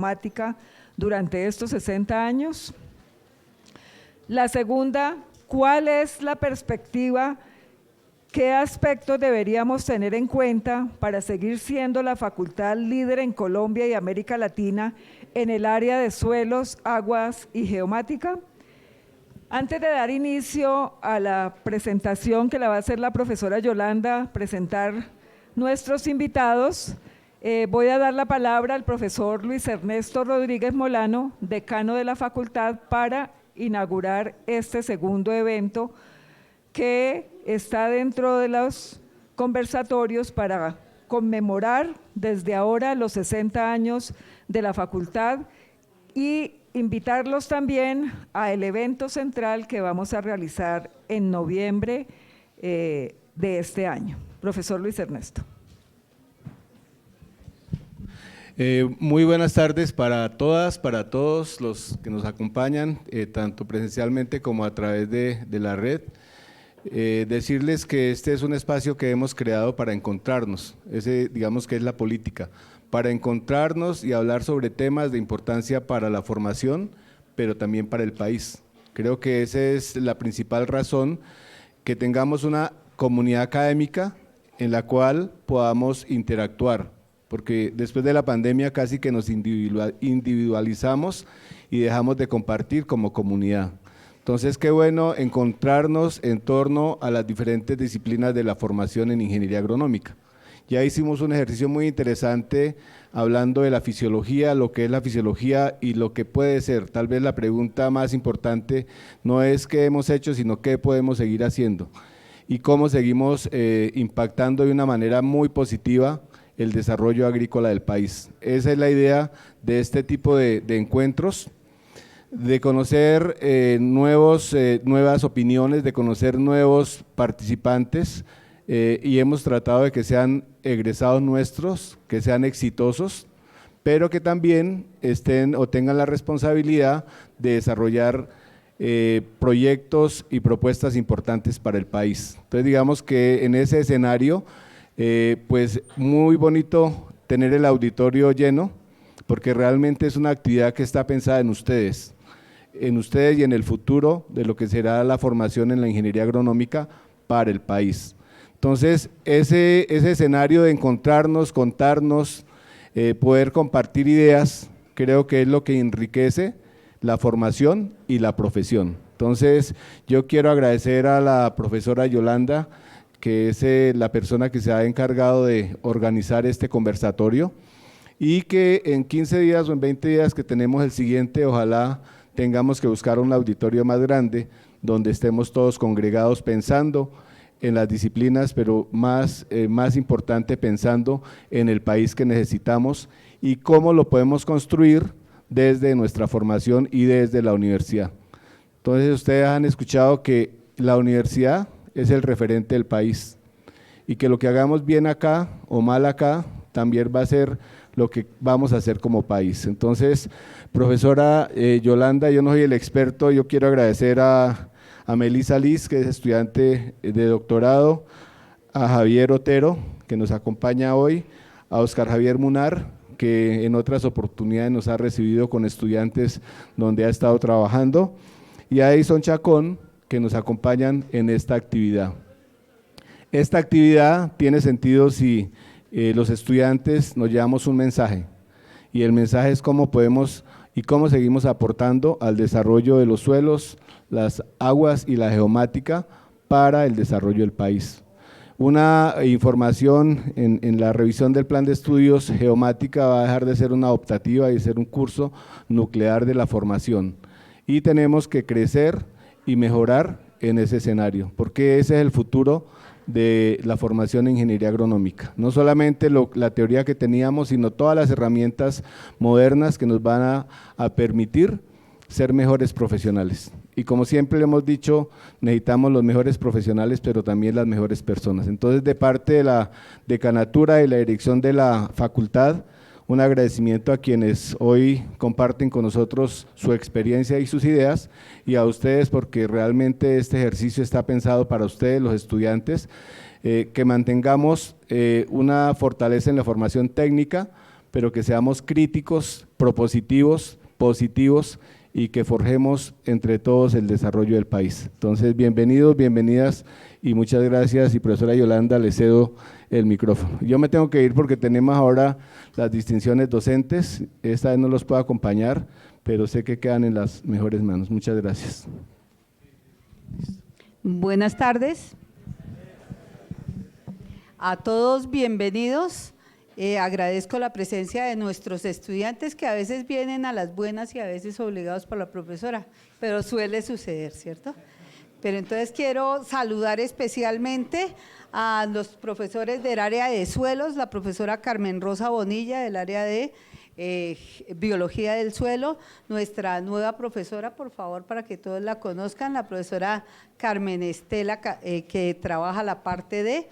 geomática durante estos 60 años? La segunda, ¿cuál es la perspectiva? ¿Qué aspectos deberíamos tener en cuenta para seguir siendo la facultad líder en Colombia y América Latina en el área de suelos, aguas y geomática? Antes de dar inicio a la presentación que la va a hacer la profesora Yolanda, presentar nuestros invitados, voy a dar la palabra al profesor Luis Ernesto Rodríguez Molano, decano de la facultad, para inaugurar este segundo evento que está dentro de los conversatorios para conmemorar desde ahora los 60 años de la facultad y invitarlos también al evento central que vamos a realizar en noviembre de este año. Profesor Luis Ernesto. Muy buenas tardes para todas, para todos los que nos acompañan, tanto presencialmente como a través de la red. Decirles que este es un espacio que hemos creado para encontrarnos, digamos que es la política, para encontrarnos y hablar sobre temas de importancia para la formación, pero también para el país. Creo que esa es la principal razón, que tengamos una comunidad académica en la cual podamos interactuar, porque después de la pandemia casi que nos individualizamos y dejamos de compartir como comunidad. Entonces, qué bueno encontrarnos en torno a las diferentes disciplinas de la formación en ingeniería agronómica. Ya hicimos un ejercicio muy interesante hablando de la fisiología, lo que es la fisiología y lo que puede ser. Tal vez la pregunta más importante no es qué hemos hecho, sino qué podemos seguir haciendo y cómo seguimos impactando de una manera muy positiva el desarrollo agrícola del país. Esa es la idea de este tipo de encuentros, de conocer nuevas opiniones, de conocer nuevos participantes, y hemos tratado de que sean egresados nuestros, que sean exitosos, pero que también estén o tengan la responsabilidad de desarrollar proyectos y propuestas importantes para el país. Entonces, digamos que en ese escenario, pues muy bonito tener el auditorio lleno, porque realmente es una actividad que está pensada en ustedes y en el futuro de lo que será la formación en la ingeniería agronómica para el país. Entonces, ese escenario de encontrarnos, contarnos, poder compartir ideas, creo que es lo que enriquece la formación y la profesión. Entonces, yo quiero agradecer a la profesora Yolanda, que es la persona que se ha encargado de organizar este conversatorio, y que en 15 días o en 20 días que tenemos el siguiente, ojalá tengamos que buscar un auditorio más grande, donde estemos todos congregados pensando en las disciplinas, pero más importante pensando en el país que necesitamos y cómo lo podemos construir desde nuestra formación y desde la universidad. Entonces, ustedes han escuchado que la universidad es el referente del país y que lo que hagamos bien acá o mal acá también va a ser lo que vamos a hacer como país. Entonces, profesora Yolanda, yo no soy el experto, yo quiero agradecer a Melissa Liz, que es estudiante de doctorado, a Javier Otero, que nos acompaña hoy, a Oscar Javier Munar, que en otras oportunidades nos ha recibido con estudiantes donde ha estado trabajando, y a Edison Chacón, que nos acompañan en esta actividad. Esta actividad tiene sentido si los estudiantes nos llevamos un mensaje, y el mensaje es cómo podemos y cómo seguimos aportando al desarrollo de los suelos, las aguas y la geomática para el desarrollo del país. Una información en la revisión del plan de estudios, geomática va a dejar de ser una optativa y ser un curso nuclear de la formación, y tenemos que crecer y mejorar en ese escenario, porque ese es el futuro de la formación en ingeniería agronómica, no solamente la teoría que teníamos, sino todas las herramientas modernas que nos van a permitir ser mejores profesionales. Y como siempre le hemos dicho, necesitamos los mejores profesionales, pero también las mejores personas. Entonces, de parte de la decanatura y la dirección de la facultad, un agradecimiento a quienes hoy comparten con nosotros su experiencia y sus ideas, y a ustedes porque realmente este ejercicio está pensado para ustedes, los estudiantes, que mantengamos una fortaleza en la formación técnica, pero que seamos críticos, propositivos, positivos y que forjemos entre todos el desarrollo del país. Entonces, bienvenidos, bienvenidas y muchas gracias. Y profesora Yolanda, le cedo el micrófono. Yo me tengo que ir porque tenemos ahora las distinciones docentes, esta vez no los puedo acompañar, pero sé que quedan en las mejores manos. Muchas gracias. Buenas tardes. A todos bienvenidos. Agradezco la presencia de nuestros estudiantes que a veces vienen a las buenas y a veces obligados por la profesora, pero suele suceder, ¿cierto? Pero entonces quiero saludar especialmente a los profesores del área de suelos, la profesora Carmen Rosa Bonilla del área de Biología del Suelo, nuestra nueva profesora, por favor, para que todos la conozcan, la profesora Carmen Estela, que trabaja la parte de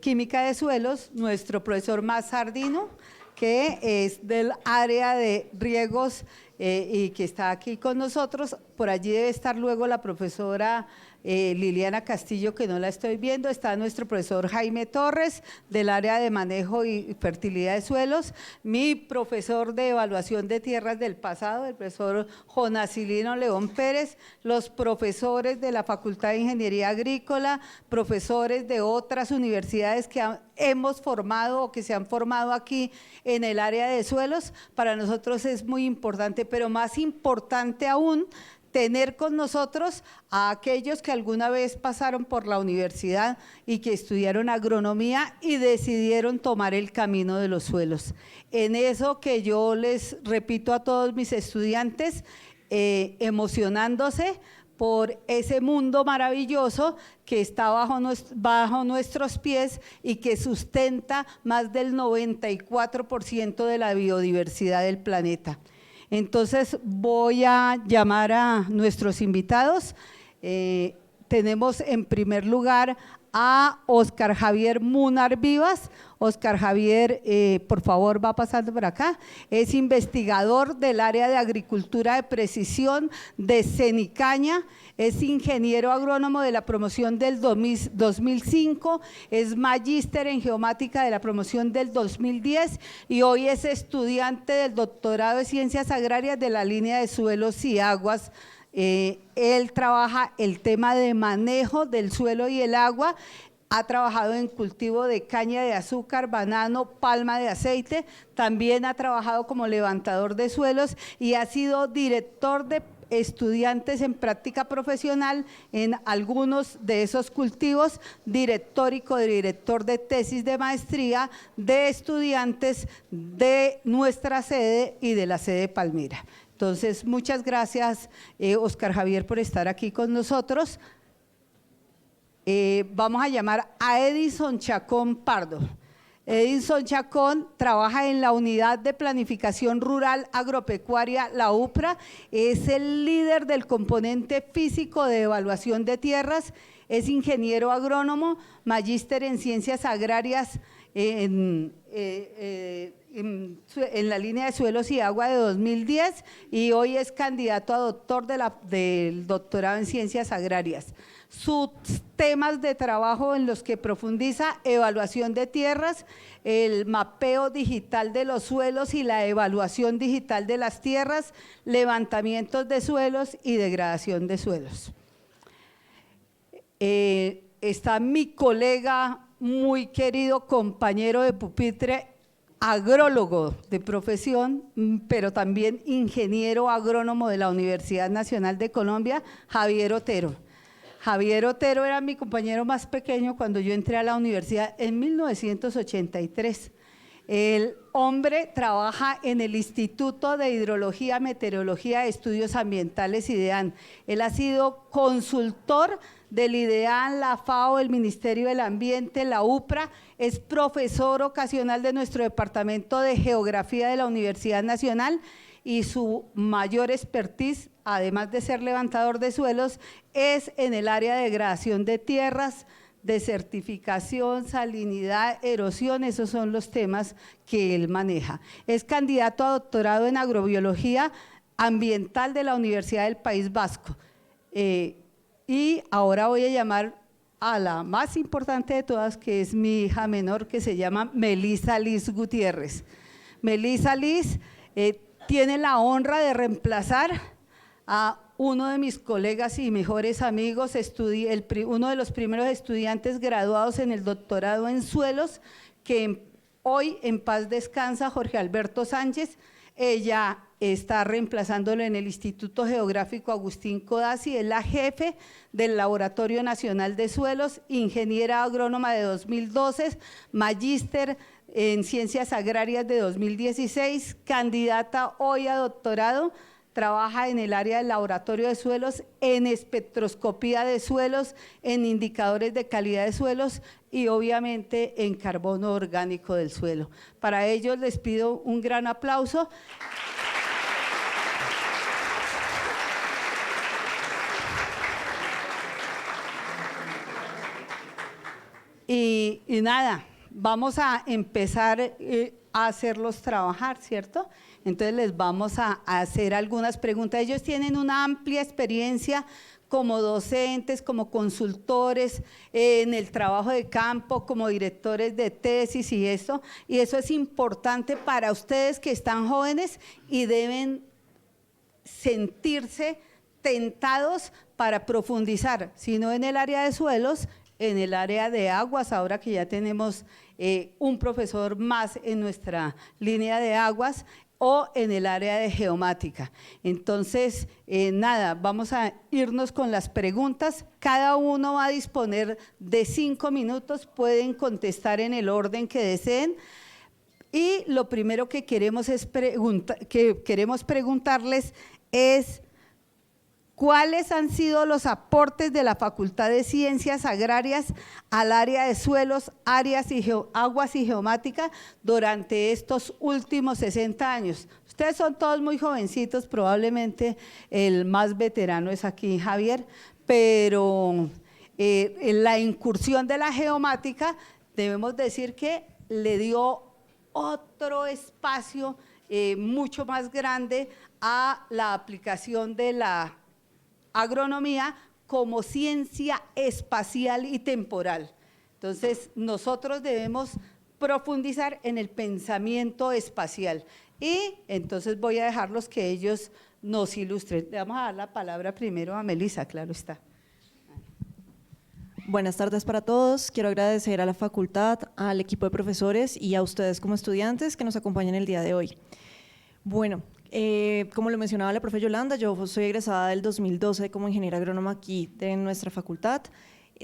Química de Suelos, nuestro profesor Mazardino, que es del área de riegos y que está aquí con nosotros. Por allí debe estar luego la profesora Liliana Castillo, que no la estoy viendo. Está nuestro profesor Jaime Torres, del área de manejo y fertilidad de suelos, mi profesor de evaluación de tierras del pasado, el profesor Jonacilino León Pérez, los profesores de la Facultad de Ingeniería Agrícola, profesores de otras universidades que hemos formado o que se han formado aquí en el área de suelos. Para nosotros es muy importante, pero más importante aún, tener con nosotros a aquellos que alguna vez pasaron por la universidad y que estudiaron agronomía y decidieron tomar el camino de los suelos. En eso que yo les repito a todos mis estudiantes, emocionándose por ese mundo maravilloso que está bajo nuestros pies y que sustenta más del 94% de la biodiversidad del planeta. Entonces voy a llamar a nuestros invitados. Tenemos en primer lugar a Óscar Javier Munar Vivas. Óscar Javier, por favor, va pasando por acá. Es investigador del área de agricultura de precisión de Cenicaña, es ingeniero agrónomo de la promoción del 2005, es magíster en geomática de la promoción del 2010 y hoy es estudiante del doctorado de ciencias agrarias de la línea de suelos y aguas. Él trabaja el tema de manejo del suelo y el agua. Ha trabajado en cultivo de caña de azúcar, banano, palma de aceite, también ha trabajado como levantador de suelos y ha sido director de estudiantes en práctica profesional en algunos de esos cultivos, director y codirector de tesis de maestría de estudiantes de nuestra sede y de la sede de Palmira. Entonces, muchas gracias, Óscar Javier, por estar aquí con nosotros. Vamos a llamar a Edison Chacón Pardo. Edison Chacón trabaja en la Unidad de Planificación Rural Agropecuaria, la UPRA, es el líder del componente físico de evaluación de tierras, es ingeniero agrónomo, magíster en ciencias agrarias en la línea de suelos y agua de 2010 y hoy es candidato a doctor del doctorado en ciencias agrarias. Sus temas de trabajo en los que profundiza: evaluación de tierras, el mapeo digital de los suelos y la evaluación digital de las tierras, levantamientos de suelos y degradación de suelos. Está mi colega, muy querido compañero de pupitre, agrólogo de profesión, pero también ingeniero agrónomo de la Universidad Nacional de Colombia, Javier Otero. Javier Otero era mi compañero más pequeño cuando yo entré a la universidad en 1983. El hombre trabaja en el Instituto de Hidrología, Meteorología, Estudios Ambientales IDEAN. Él ha sido consultor del IDEAN, la FAO, el Ministerio del Ambiente, la UPRA, es profesor ocasional de nuestro Departamento de Geografía de la Universidad Nacional y su mayor expertise, además de ser levantador de suelos, es en el área de degradación de tierras, desertificación, salinidad, erosión. Esos son los temas que él maneja. Es candidato a doctorado en agrobiología ambiental de la Universidad del País Vasco. Y ahora voy a llamar a la más importante de todas, que es mi hija menor, que se llama Melisa Liz Gutiérrez. Melissa Liz tiene la honra de reemplazar a uno de mis colegas y mejores amigos, uno de los primeros estudiantes graduados en el doctorado en suelos, que hoy en paz descansa, Jorge Alberto Sánchez. Ella está reemplazándolo en el Instituto Geográfico Agustín Codazzi, es la jefe del Laboratorio Nacional de Suelos, ingeniera agrónoma de 2012, magíster en Ciencias Agrarias de 2016, candidata hoy a doctorado. Trabaja en el área del laboratorio de suelos, en espectroscopía de suelos, en indicadores de calidad de suelos y obviamente en carbono orgánico del suelo. Para ellos les pido un gran aplauso. Y nada, vamos a empezar a hacerlos trabajar, ¿cierto? Entonces les vamos a hacer algunas preguntas. Ellos tienen una amplia experiencia como docentes, como consultores, en el trabajo de campo, como directores de tesis y eso es importante para ustedes que están jóvenes y deben sentirse tentados para profundizar, si no en el área de suelos, en el área de aguas, ahora que ya tenemos un profesor más en nuestra línea de aguas, o en el área de geomática. Entonces, nada, vamos a irnos con las preguntas. Cada uno va a disponer de 5 minutos, pueden contestar en el orden que deseen. Y lo primero que queremos preguntarles es: ¿cuáles han sido los aportes de la Facultad de Ciencias Agrarias al área de suelos, aguas y geomática durante estos últimos 60 años? Ustedes son todos muy jovencitos, probablemente el más veterano es aquí Javier, pero en la incursión de la geomática debemos decir que le dio otro espacio mucho más grande a la aplicación de la agronomía como ciencia espacial y temporal. Entonces, nosotros debemos profundizar en el pensamiento espacial. Y entonces voy a dejarlos que ellos nos ilustren. Le vamos a dar la palabra primero a Melissa, claro está. Buenas tardes para todos. Quiero agradecer a la facultad, al equipo de profesores y a ustedes como estudiantes que nos acompañan el día de hoy. Bueno, como lo mencionaba la profe Yolanda, yo soy egresada del 2012 como ingeniera agrónoma aquí de nuestra facultad.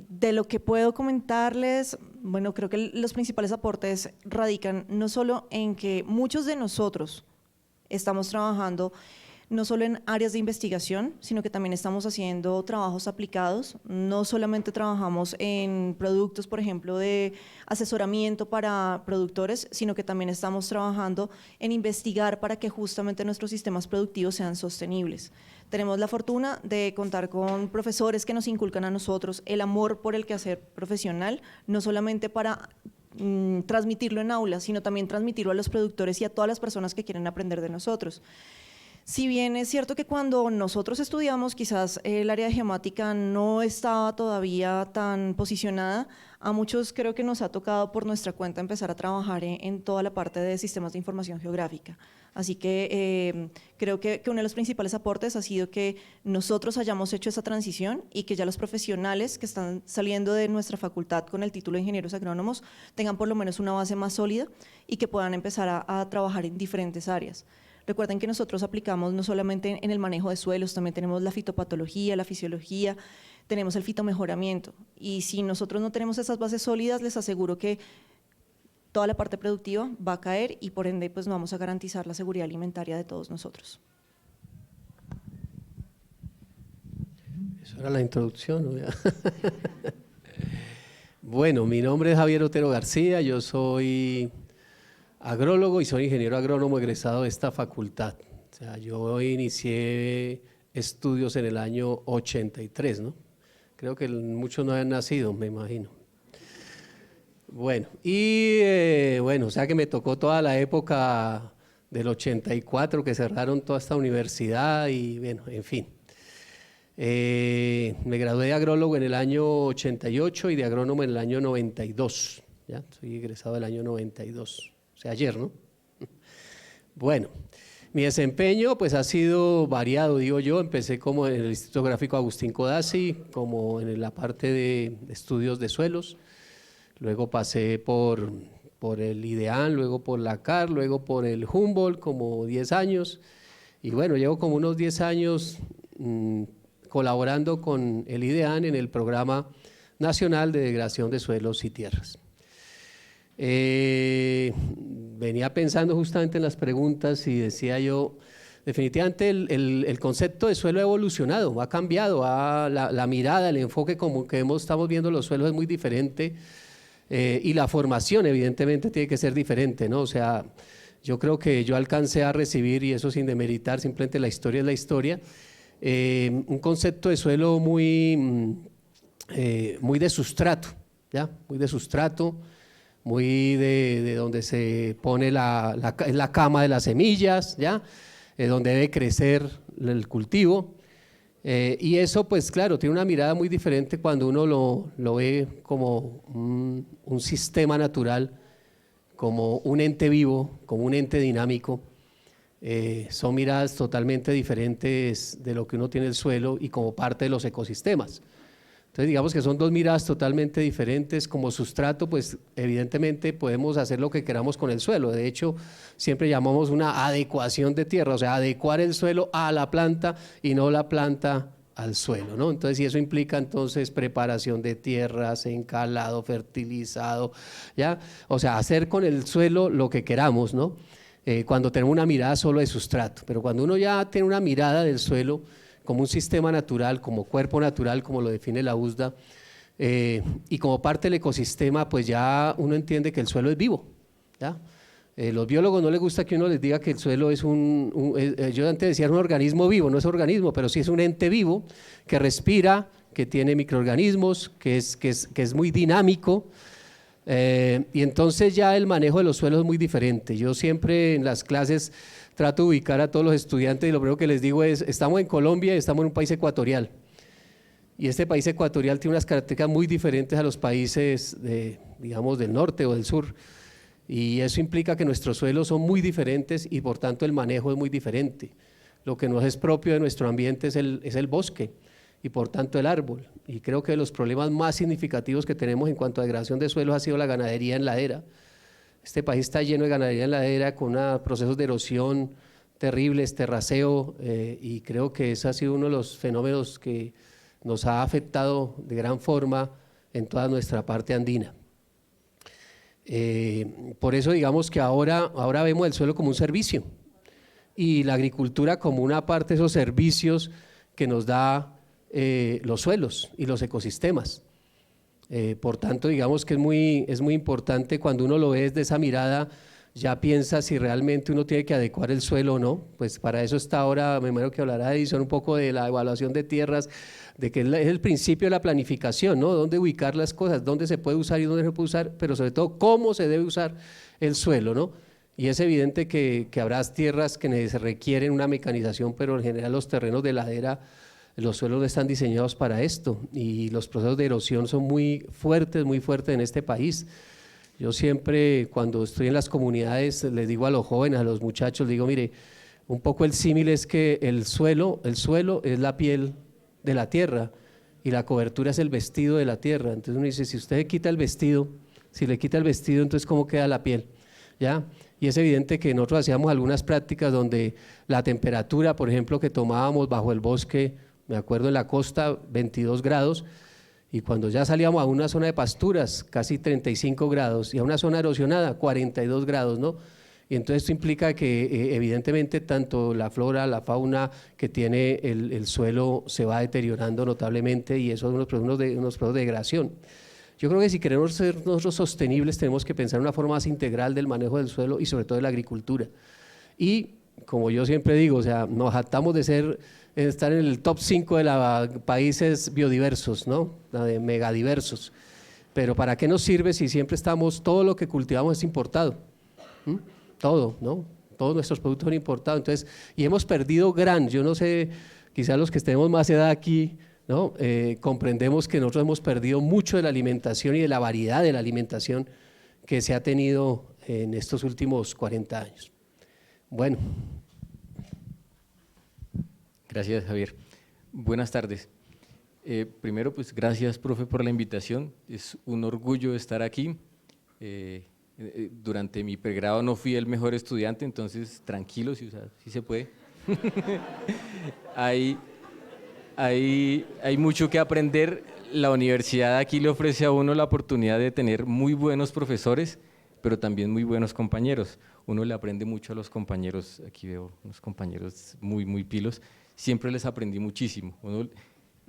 De lo que puedo comentarles, bueno, creo que los principales aportes radican no solo en que muchos de nosotros estamos trabajando no solo en áreas de investigación, sino que también estamos haciendo trabajos aplicados. No solamente trabajamos en productos, por ejemplo, de asesoramiento para productores, sino que también estamos trabajando en investigar para que justamente nuestros sistemas productivos sean sostenibles. Tenemos la fortuna de contar con profesores que nos inculcan a nosotros el amor por el quehacer profesional, no solamente para transmitirlo en aulas, sino también transmitirlo a los productores y a todas las personas que quieren aprender de nosotros. Si bien es cierto que cuando nosotros estudiamos quizás el área de geomática no estaba todavía tan posicionada, a muchos creo que nos ha tocado por nuestra cuenta empezar a trabajar en toda la parte de sistemas de información geográfica. Así que creo que uno de los principales aportes ha sido que nosotros hayamos hecho esa transición y que ya los profesionales que están saliendo de nuestra facultad con el título de ingenieros agrónomos tengan por lo menos una base más sólida y que puedan empezar a trabajar en diferentes áreas. Recuerden que nosotros aplicamos no solamente en el manejo de suelos, también tenemos la fitopatología, la fisiología, tenemos el fitomejoramiento. Y si nosotros no tenemos esas bases sólidas, les aseguro que toda la parte productiva va a caer y por ende pues no vamos a garantizar la seguridad alimentaria de todos nosotros. Eso era la introducción, ¿no? Bueno, mi nombre es Javier Otero García, yo soy agrólogo y soy ingeniero agrónomo egresado de esta facultad. O sea, yo inicié estudios en el año 83, ¿no? Creo que muchos no habían nacido, me imagino. Bueno, bueno, o sea que me tocó toda la época del 84 que cerraron toda esta universidad y bueno, en fin. Me gradué de agrólogo en el año 88 y de agrónomo en el año 92, ¿ya? Soy egresado del año 92. O sea, ayer, ¿no? Bueno, mi desempeño pues ha sido variado, digo yo. Empecé como en el Instituto Gráfico Agustín Codazzi, como en la parte de estudios de suelos. Luego pasé por el IDEAN, luego por la CAR, luego por el Humboldt, como 10 años. Y bueno, llevo como unos 10 años colaborando con el IDEAN en el Programa Nacional de Degradación de Suelos y Tierras. Venía pensando justamente en las preguntas y decía yo, definitivamente el concepto de suelo ha evolucionado, ha cambiado, la mirada, el enfoque como que estamos viendo los suelos es muy diferente, y la formación evidentemente tiene que ser diferente, ¿no? O sea, yo creo que yo alcancé a recibir, y eso sin demeritar, simplemente la historia es la historia, un concepto de suelo muy de sustrato, ¿ya? Muy de sustrato, muy de donde se pone la cama de las semillas, ¿ya? Donde debe crecer el cultivo. Y eso, pues claro, tiene una mirada muy diferente cuando uno lo ve como un sistema natural, como un ente vivo, como un ente dinámico. Son miradas totalmente diferentes de lo que uno tiene en el suelo y como parte de los ecosistemas. Entonces digamos que son dos miradas totalmente diferentes. Como sustrato, pues evidentemente podemos hacer lo que queramos con el suelo. De hecho, siempre llamamos una adecuación de tierra, o sea, adecuar el suelo a la planta y no la planta al suelo, ¿no? Entonces, y eso implica entonces preparación de tierras, encalado, fertilizado, ¿ya? O sea, hacer con el suelo lo que queramos, ¿no? Cuando tenemos una mirada solo de sustrato, pero cuando uno ya tiene una mirada del suelo como un sistema natural, como cuerpo natural, como lo define la USDA, y como parte del ecosistema, pues ya uno entiende que el suelo es vivo, ¿ya? Los biólogos no les gusta que uno les diga que el suelo es yo antes decía un organismo vivo, no es organismo, pero sí es un ente vivo que respira, que tiene microorganismos, que es muy dinámico, y entonces ya el manejo de los suelos es muy diferente. Yo siempre en las clases trato de ubicar a todos los estudiantes y lo primero que les digo es, estamos en Colombia y estamos en un país ecuatorial. Y este país ecuatorial tiene unas características muy diferentes a los países, digamos, del norte o del sur. Y eso implica que nuestros suelos son muy diferentes y por tanto el manejo es muy diferente. Lo que nos es propio de nuestro ambiente es el bosque y por tanto el árbol. Y creo que los problemas más significativos que tenemos en cuanto a degradación de suelos ha sido la ganadería en ladera. Este país está lleno de ganadería en ladera con procesos de erosión terribles, terraceo, y creo que ese ha sido uno de los fenómenos que nos ha afectado de gran forma en toda nuestra parte andina. Por eso digamos que ahora vemos el suelo como un servicio y la agricultura como una parte de esos servicios que nos da los suelos y los ecosistemas. Por tanto, digamos que es muy importante cuando uno lo ve desde esa mirada, ya piensa si realmente uno tiene que adecuar el suelo o no. Pues para eso está ahora, me imagino que hablará Edison un poco de la evaluación de tierras, de que es el principio de la planificación, ¿no? Dónde ubicar las cosas, dónde se puede usar y dónde no se puede usar, pero sobre todo cómo se debe usar el suelo, ¿no? Y es evidente que habrá tierras que se requieren una mecanización, pero en general los terrenos de ladera, los suelos no están diseñados para esto y los procesos de erosión son muy fuertes en este país. Yo siempre cuando estoy en las comunidades les digo a los jóvenes, a los muchachos, digo, mire, un poco el símil es que el suelo es la piel de la tierra y la cobertura es el vestido de la tierra. Entonces uno dice, si usted le quita el vestido, entonces ¿cómo queda la piel? ¿Ya? Y es evidente que nosotros hacíamos algunas prácticas donde la temperatura, por ejemplo, que tomábamos bajo el bosque, me acuerdo en la costa, 22 grados, y cuando ya salíamos a una zona de pasturas, casi 35 grados, y a una zona erosionada, 42 grados, ¿no? Y entonces esto implica que evidentemente tanto la flora, la fauna que tiene el suelo se va deteriorando notablemente y eso es unos procesos de degradación. Yo creo que si queremos ser nosotros sostenibles tenemos que pensar en una forma más integral del manejo del suelo y sobre todo de la agricultura. Y como yo siempre digo, o sea, nos jactamos de estar en el top 5 de los países biodiversos, ¿no? De megadiversos. Pero ¿para qué nos sirve si siempre todo lo que cultivamos es importado? Todo, ¿no? Todos nuestros productos son importados. Entonces, y hemos perdido yo no sé, quizás los que tenemos más edad aquí, ¿no? Comprendemos que nosotros hemos perdido mucho de la alimentación y de la variedad de la alimentación que se ha tenido en estos últimos 40 años. Bueno, gracias Javier. Buenas tardes. Primero, pues gracias, profe, por la invitación. Es un orgullo estar aquí. Durante mi pregrado no fui el mejor estudiante, entonces tranquilos, o sea, sí se puede. hay mucho que aprender. La universidad aquí le ofrece a uno la oportunidad de tener muy buenos profesores, pero también muy buenos compañeros. Uno le aprende mucho a los compañeros. Aquí veo unos compañeros muy pilos. Siempre les aprendí muchísimo. Uno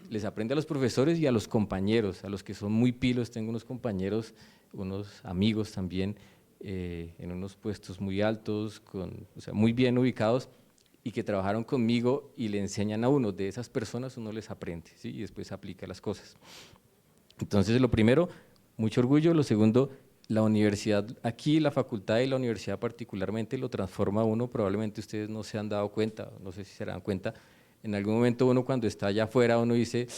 les aprende a los profesores y a los compañeros, a los que son muy pilos. Tengo unos compañeros, unos amigos también, en unos puestos muy altos, o sea, muy bien ubicados, y que trabajaron conmigo y le enseñan a uno. De esas personas uno les aprende, ¿sí? Y después aplica las cosas. Entonces, lo primero, mucho orgullo. Lo segundo, la universidad aquí, la facultad y la universidad particularmente lo transforma a uno. Probablemente ustedes no se han dado cuenta, no sé si se dan cuenta. En algún momento uno cuando está allá afuera, uno dice,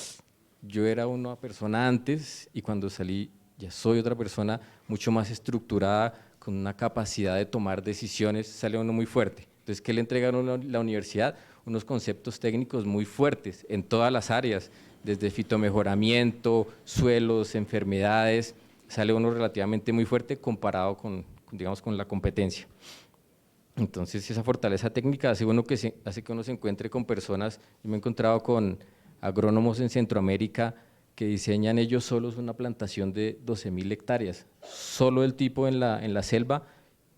yo era una persona antes y cuando salí ya soy otra persona mucho más estructurada, con una capacidad de tomar decisiones, sale uno muy fuerte. Entonces, ¿qué le entrega a uno la universidad? Unos conceptos técnicos muy fuertes en todas las áreas, desde fitomejoramiento, suelos, enfermedades, sale uno relativamente muy fuerte comparado con, digamos, con la competencia. Entonces, esa fortaleza técnica hace que uno se encuentre con personas. Yo me he encontrado con agrónomos en Centroamérica que diseñan ellos solos una plantación de 12.000 hectáreas. Solo el tipo en la selva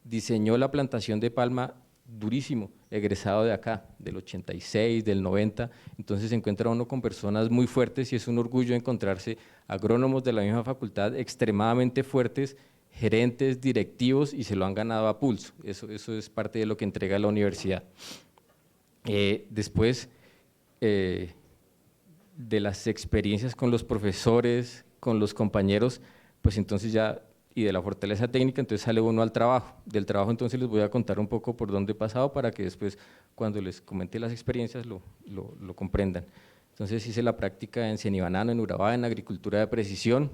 diseñó la plantación de palma durísimo, egresado de acá, del 86, del 90. Entonces se encuentra uno con personas muy fuertes y es un orgullo encontrarse agrónomos de la misma facultad extremadamente fuertes, gerentes, directivos, y se lo han ganado a pulso. Eso es parte de lo que entrega la universidad. Después de las experiencias con los profesores, con los compañeros, pues entonces ya, y de la fortaleza técnica, entonces sale uno al trabajo. Del trabajo entonces les voy a contar un poco por dónde he pasado para que después, cuando les comente las experiencias, lo comprendan. Entonces hice la práctica en Cenibanano, en Urabá, en agricultura de precisión.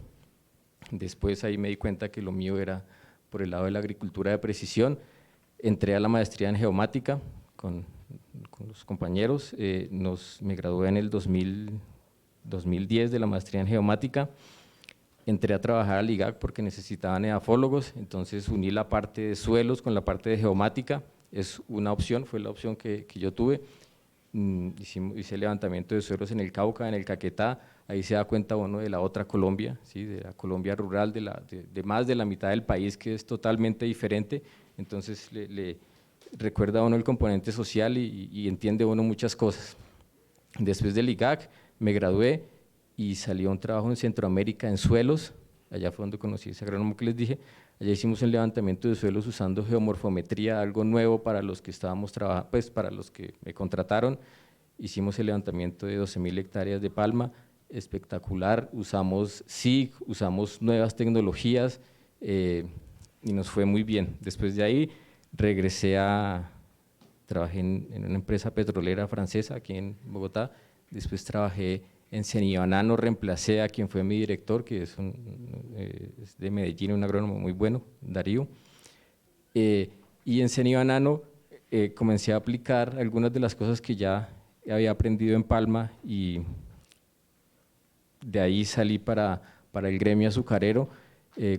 Después ahí me di cuenta que lo mío era por el lado de la agricultura de precisión. Entré a la maestría en geomática con los compañeros. Me gradué en el 2010 de la maestría en geomática. Entré a trabajar al IGAC porque necesitaban edafólogos, entonces uní la parte de suelos con la parte de geomática. Es una opción, fue la opción que yo tuve. Hice levantamiento de suelos en el Cauca, en el Caquetá. Ahí se da cuenta uno de la otra Colombia, ¿sí? De la Colombia rural, de más de la mitad del país, que es totalmente diferente. Entonces le recuerda a uno el componente social y entiende uno muchas cosas. Después del IGAC me gradué y salió un trabajo en Centroamérica en suelos. Allá fue donde conocí a ese agrónomo que les dije. Allá hicimos el levantamiento de suelos usando geomorfometría, algo nuevo para los que estábamos trabajando, pues para los que me contrataron. Hicimos el levantamiento de 12.000 hectáreas de palma, espectacular. Usamos SIG, usamos nuevas tecnologías y nos fue muy bien. Después de ahí trabajé en una empresa petrolera francesa aquí en Bogotá. Después trabajé en Cenibanano, reemplacé a quien fue mi director, que es de Medellín, un agrónomo muy bueno, Darío. Y en Cenibanano comencé a aplicar algunas de las cosas que ya había aprendido en Palma, y de ahí salí para el gremio azucarero.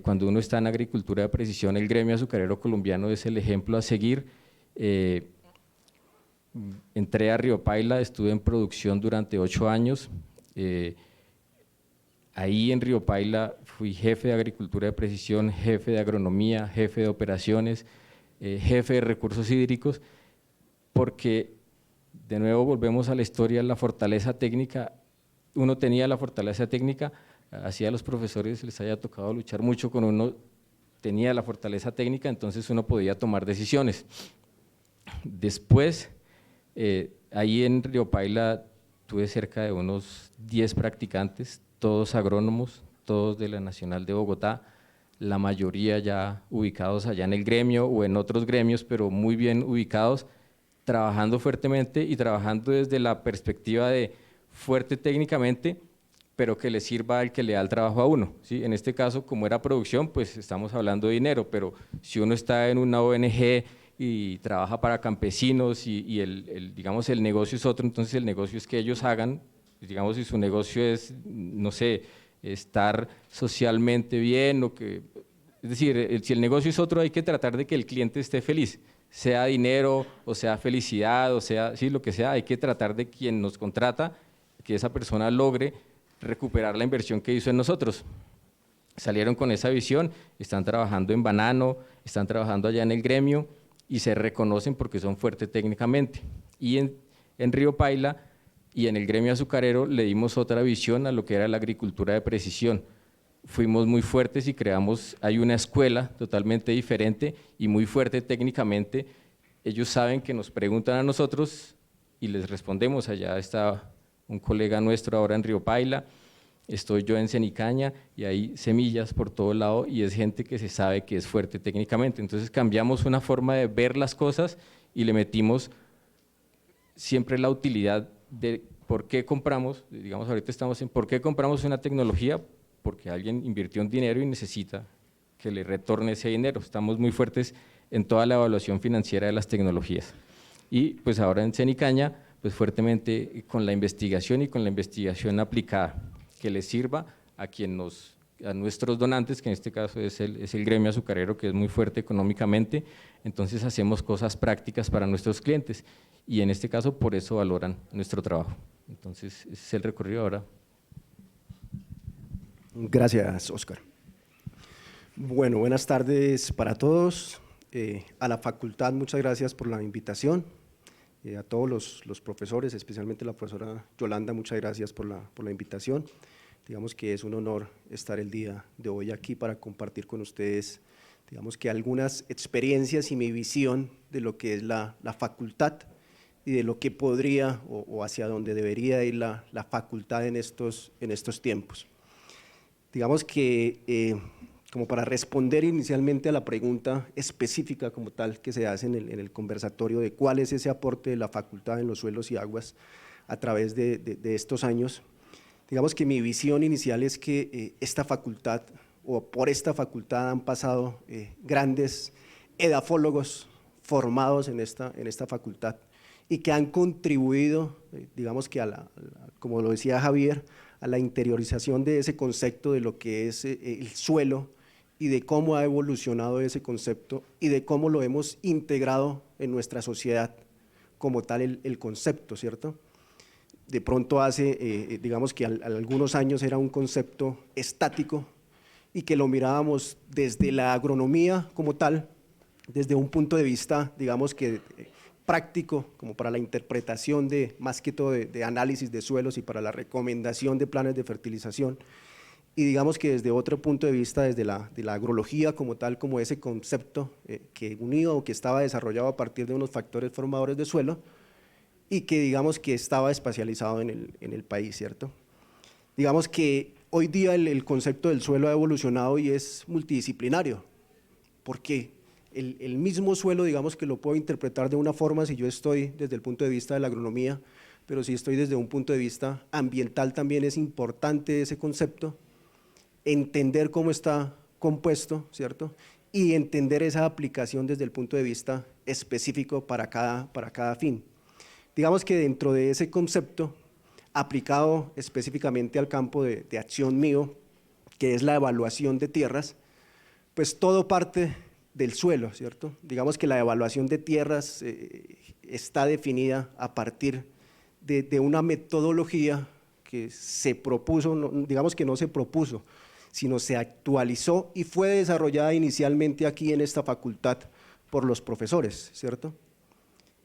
Cuando uno está en agricultura de precisión, el gremio azucarero colombiano es el ejemplo a seguir. Entré a Río Paila, estuve en producción durante 8 años. Ahí en Río Paila fui jefe de agricultura de precisión, jefe de agronomía, jefe de operaciones, jefe de recursos hídricos, porque de nuevo volvemos a la historia, la fortaleza técnica. Uno tenía la fortaleza técnica, así a los profesores les haya tocado luchar mucho con uno, tenía la fortaleza técnica, entonces uno podía tomar decisiones. Después, ahí en Río Paila tuve cerca de unos 10 practicantes, todos agrónomos, todos de la Nacional de Bogotá, la mayoría ya ubicados allá en el gremio o en otros gremios, pero muy bien ubicados, trabajando fuertemente y trabajando desde la perspectiva de fuerte técnicamente, pero que le sirva al que le da el trabajo a uno, ¿sí? En este caso, como era producción, pues estamos hablando de dinero, pero si uno está en una ONG y trabaja para campesinos y digamos, el negocio es otro, entonces el negocio es que ellos hagan, digamos, si su negocio es, no sé, estar socialmente bien, es decir, si el negocio es otro, hay que tratar de que el cliente esté feliz, sea dinero o sea felicidad o sea, sí, lo que sea, hay que tratar de quien nos contrata, que esa persona logre recuperar la inversión que hizo en nosotros. Salieron con esa visión, están trabajando en Banano, están trabajando allá en el gremio y se reconocen porque son fuertes técnicamente. Y en Río Paila y en el gremio azucarero le dimos otra visión a lo que era la agricultura de precisión. Fuimos muy fuertes y hay una escuela totalmente diferente y muy fuerte técnicamente. Ellos saben que nos preguntan a nosotros y les respondemos. Allá está un colega nuestro ahora en Río Paila, estoy yo en Cenicaña y hay semillas por todo lado y es gente que se sabe que es fuerte técnicamente. Entonces cambiamos una forma de ver las cosas y le metimos siempre la utilidad de por qué compramos, digamos ahorita estamos en por qué compramos una tecnología, porque alguien invirtió un dinero y necesita que le retorne ese dinero. Estamos muy fuertes en toda la evaluación financiera de las tecnologías. Y pues ahora en Cenicaña, pues fuertemente con la investigación y con la investigación aplicada, que les sirva a nuestros donantes, que en este caso es el gremio azucarero, que es muy fuerte económicamente. Entonces hacemos cosas prácticas para nuestros clientes y en este caso por eso valoran nuestro trabajo. Entonces ese es el recorrido ahora. Gracias, Óscar. Bueno, buenas tardes para todos. A la facultad, muchas gracias por la invitación. A todos los profesores, especialmente la profesora Yolanda, muchas gracias por la invitación. Digamos que es un honor estar el día de hoy aquí para compartir con ustedes, digamos que algunas experiencias y mi visión de lo que es la facultad y de lo que podría o hacia dónde debería ir la facultad en estos tiempos. Digamos que como para responder inicialmente a la pregunta específica como tal que se hace en el conversatorio de cuál es ese aporte de la facultad en los suelos y aguas a través de estos años, digamos que mi visión inicial es que esta facultad o por esta facultad han pasado grandes edafólogos formados en esta facultad y que han contribuido, digamos que como lo decía Javier, a la interiorización de ese concepto de lo que es el suelo y de cómo ha evolucionado ese concepto y de cómo lo hemos integrado en nuestra sociedad como tal el concepto, ¿cierto? De pronto hace, digamos que algunos años era un concepto estático y que lo mirábamos desde la agronomía como tal, desde un punto de vista, digamos que práctico, como para la interpretación más que todo de análisis de suelos y para la recomendación de planes de fertilización, y digamos que desde otro punto de vista, desde de la agrología como tal, como ese concepto que unido o que estaba desarrollado a partir de unos factores formadores de suelo y que digamos que estaba espacializado en el país, ¿cierto? Digamos que hoy día el concepto del suelo ha evolucionado y es multidisciplinario, porque el mismo suelo, digamos que lo puedo interpretar de una forma si yo estoy desde el punto de vista de la agronomía, pero si estoy desde un punto de vista ambiental también es importante ese concepto, entender cómo está compuesto, ¿cierto? Y entender esa aplicación desde el punto de vista específico para cada fin. Digamos que dentro de ese concepto, aplicado específicamente al campo de acción mío, que es la evaluación de tierras, pues todo parte del suelo, ¿cierto? Digamos que la evaluación de tierras está definida a partir de una metodología que se propuso, digamos que no se propuso, sino se actualizó y fue desarrollada inicialmente aquí en esta facultad por los profesores, ¿cierto?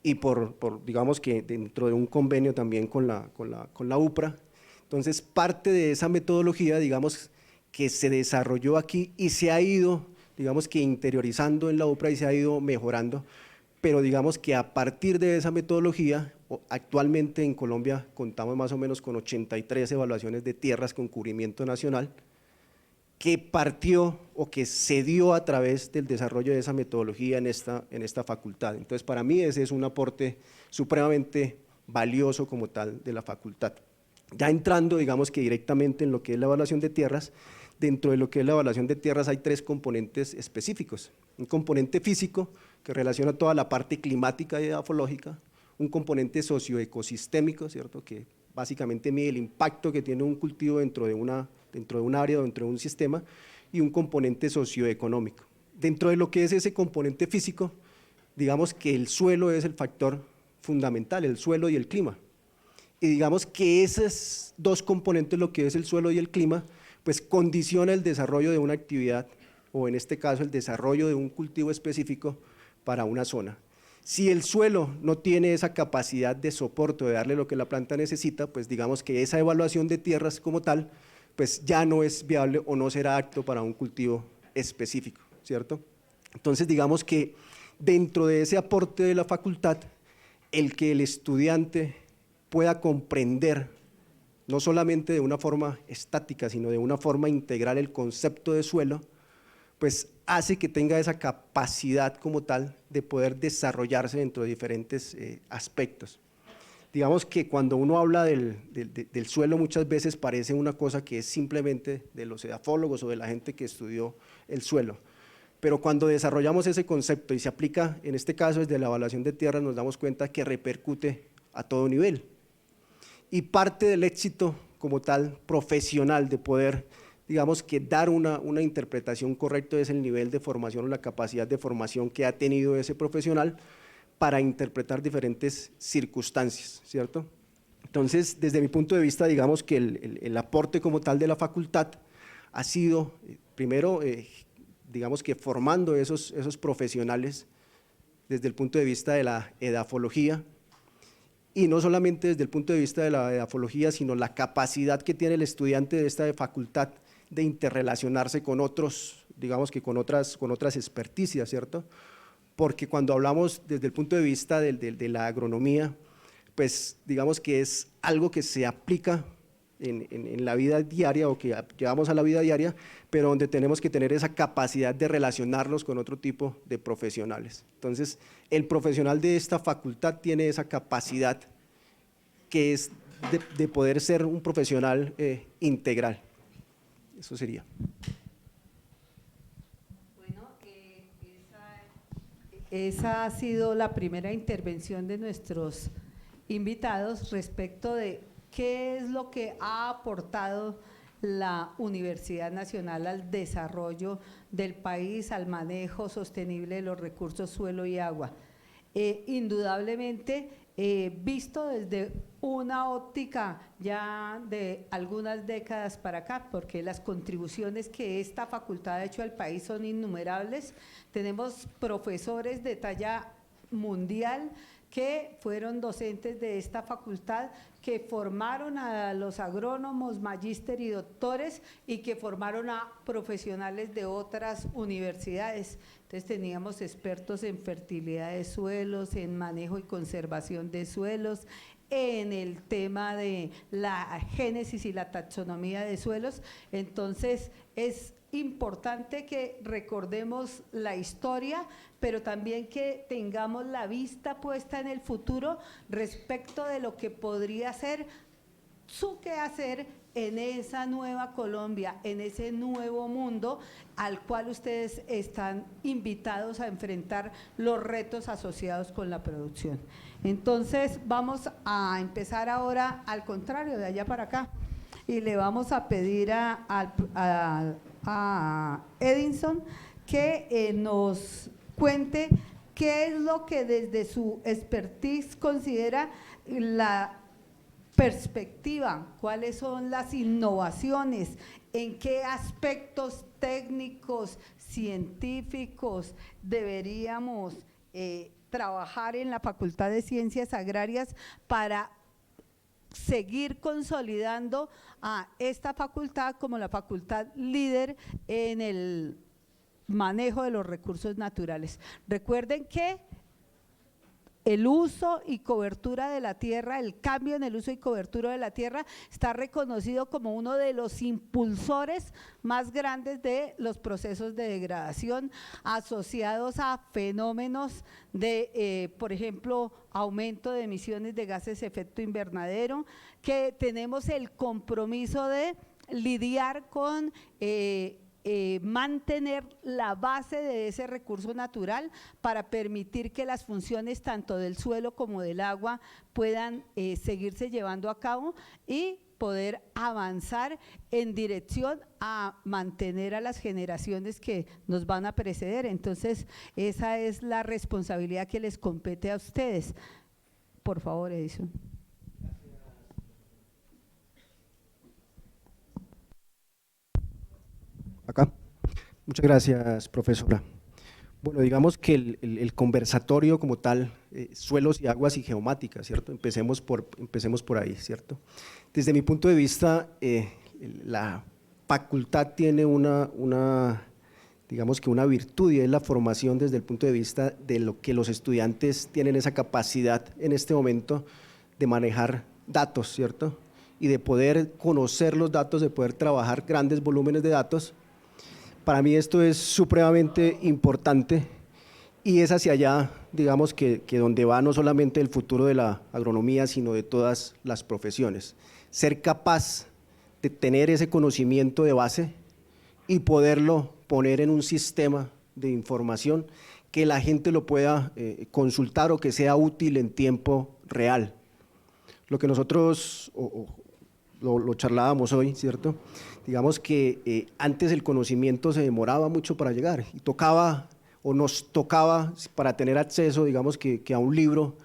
Y digamos que dentro de un convenio también con la UPRA. Entonces, parte de esa metodología, digamos, que se desarrolló aquí y se ha ido, digamos que interiorizando en la UPRA y se ha ido mejorando, pero digamos que a partir de esa metodología, actualmente en Colombia contamos más o menos con 83 evaluaciones de tierras con cubrimiento nacional, que partió o que se dio a través del desarrollo de esa metodología en esta facultad. Entonces, para mí ese es un aporte supremamente valioso como tal de la facultad. Ya entrando, digamos que directamente en lo que es la evaluación de tierras, dentro de lo que es la evaluación de tierras hay tres componentes específicos. Un componente físico, que relaciona toda la parte climática y edafológica, un componente socioecosistémico, ¿cierto?, que básicamente mide el impacto que tiene un cultivo dentro de un área, dentro de un sistema, y un componente socioeconómico. Dentro de lo que es ese componente físico, digamos que el suelo es el factor fundamental, el suelo y el clima. Y digamos que esos dos componentes, lo que es el suelo y el clima, pues condiciona el desarrollo de una actividad, o en este caso el desarrollo de un cultivo específico para una zona. Si el suelo no tiene esa capacidad de soporte, de darle lo que la planta necesita, pues digamos que esa evaluación de tierras como tal, pues ya no es viable o no será apto para un cultivo específico, ¿cierto? Entonces digamos que dentro de ese aporte de la facultad, el que el estudiante pueda comprender, no solamente de una forma estática, sino de una forma integral el concepto de suelo, pues hace que tenga esa capacidad como tal de poder desarrollarse dentro de diferentes aspectos. Digamos que cuando uno habla del suelo muchas veces parece una cosa que es simplemente de los edafólogos o de la gente que estudió el suelo, pero cuando desarrollamos ese concepto y se aplica, en este caso desde la evaluación de tierras, nos damos cuenta que repercute a todo nivel. Y parte del éxito como tal profesional de poder, digamos que dar una interpretación correcta es el nivel de formación o la capacidad de formación que ha tenido ese profesional para interpretar diferentes circunstancias, ¿cierto? Entonces, desde mi punto de vista, digamos que el aporte como tal de la facultad ha sido, primero, digamos que formando esos profesionales desde el punto de vista de la edafología, y no solamente desde el punto de vista de la edafología, sino la capacidad que tiene el estudiante de esta facultad de interrelacionarse con otros, digamos que con otras experticias, ¿cierto? Porque cuando hablamos desde el punto de vista de la agronomía, pues digamos que es algo que se aplica en la vida diaria o que llevamos a la vida diaria, pero donde tenemos que tener esa capacidad de relacionarnos con otro tipo de profesionales. Entonces, el profesional de esta facultad tiene esa capacidad que es de poder ser un profesional integral. Eso sería. Bueno, esa ha sido la primera intervención de nuestros invitados respecto de qué es lo que ha aportado la Universidad Nacional al desarrollo del país, al manejo sostenible de los recursos suelo y agua. Indudablemente, visto desde una óptica ya de algunas décadas para acá, porque las contribuciones que esta facultad ha hecho al país son innumerables. Tenemos profesores de talla mundial que fueron docentes de esta facultad, que formaron a los agrónomos, magíster y doctores, y que formaron a profesionales de otras universidades. Entonces teníamos expertos en fertilidad de suelos, en manejo y conservación de suelos, en el tema de la génesis y la taxonomía de suelos. Entonces es importante que recordemos la historia, pero también que tengamos la vista puesta en el futuro respecto de lo que podría ser su quehacer en esa nueva Colombia, en ese nuevo mundo al cual ustedes están invitados a enfrentar los retos asociados con la producción. Entonces vamos a empezar ahora al contrario, de allá para acá, y le vamos a pedir a Edinson que nos cuente qué es lo que desde su expertise considera la perspectiva, cuáles son las innovaciones, en qué aspectos técnicos, científicos deberíamos trabajar en la Facultad de Ciencias Agrarias para seguir consolidando a esta facultad como la facultad líder en el manejo de los recursos naturales. Recuerden que el uso y cobertura de la tierra, el cambio en el uso y cobertura de la tierra está reconocido como uno de los impulsores más grandes de los procesos de degradación asociados a fenómenos de, por ejemplo, aumento de emisiones de gases de efecto invernadero, que tenemos el compromiso de lidiar con mantener la base de ese recurso natural para permitir que las funciones tanto del suelo como del agua puedan seguirse llevando a cabo y poder avanzar en dirección a mantener a las generaciones que nos van a preceder. Entonces, esa es la responsabilidad que les compete a ustedes. Por favor, Edison. Acá. Muchas gracias, profesora. Bueno, digamos que el conversatorio como tal, suelos y aguas y geomática, ¿cierto? Empecemos por ahí, ¿cierto? Desde mi punto de vista, la facultad tiene digamos que una virtud, y es la formación desde el punto de vista de lo que los estudiantes tienen esa capacidad en este momento de manejar datos, ¿cierto? Y de poder conocer los datos, de poder trabajar grandes volúmenes de datos. Para mí esto es supremamente importante y es hacia allá, digamos, que donde va no solamente el futuro de la agronomía, sino de todas las profesiones. Ser capaz de tener ese conocimiento de base y poderlo poner en un sistema de información que la gente lo pueda consultar o que sea útil en tiempo real. Lo que nosotros lo charlábamos hoy, ¿cierto? Digamos que antes el conocimiento se demoraba mucho para llegar y tocaba o nos tocaba para tener acceso, digamos que a un libro,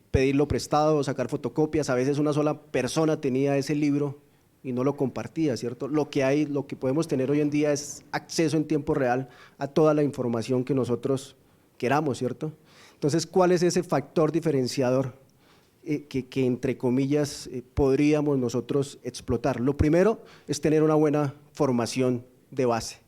pedirlo prestado, sacar fotocopias. A veces una sola persona tenía ese libro y no lo compartía, ¿cierto? Lo que podemos tener hoy en día es acceso en tiempo real a toda la información que nosotros queramos, ¿cierto? Entonces, ¿cuál es ese factor diferenciador que entre comillas podríamos nosotros explotar? Lo primero es tener una buena formación de base.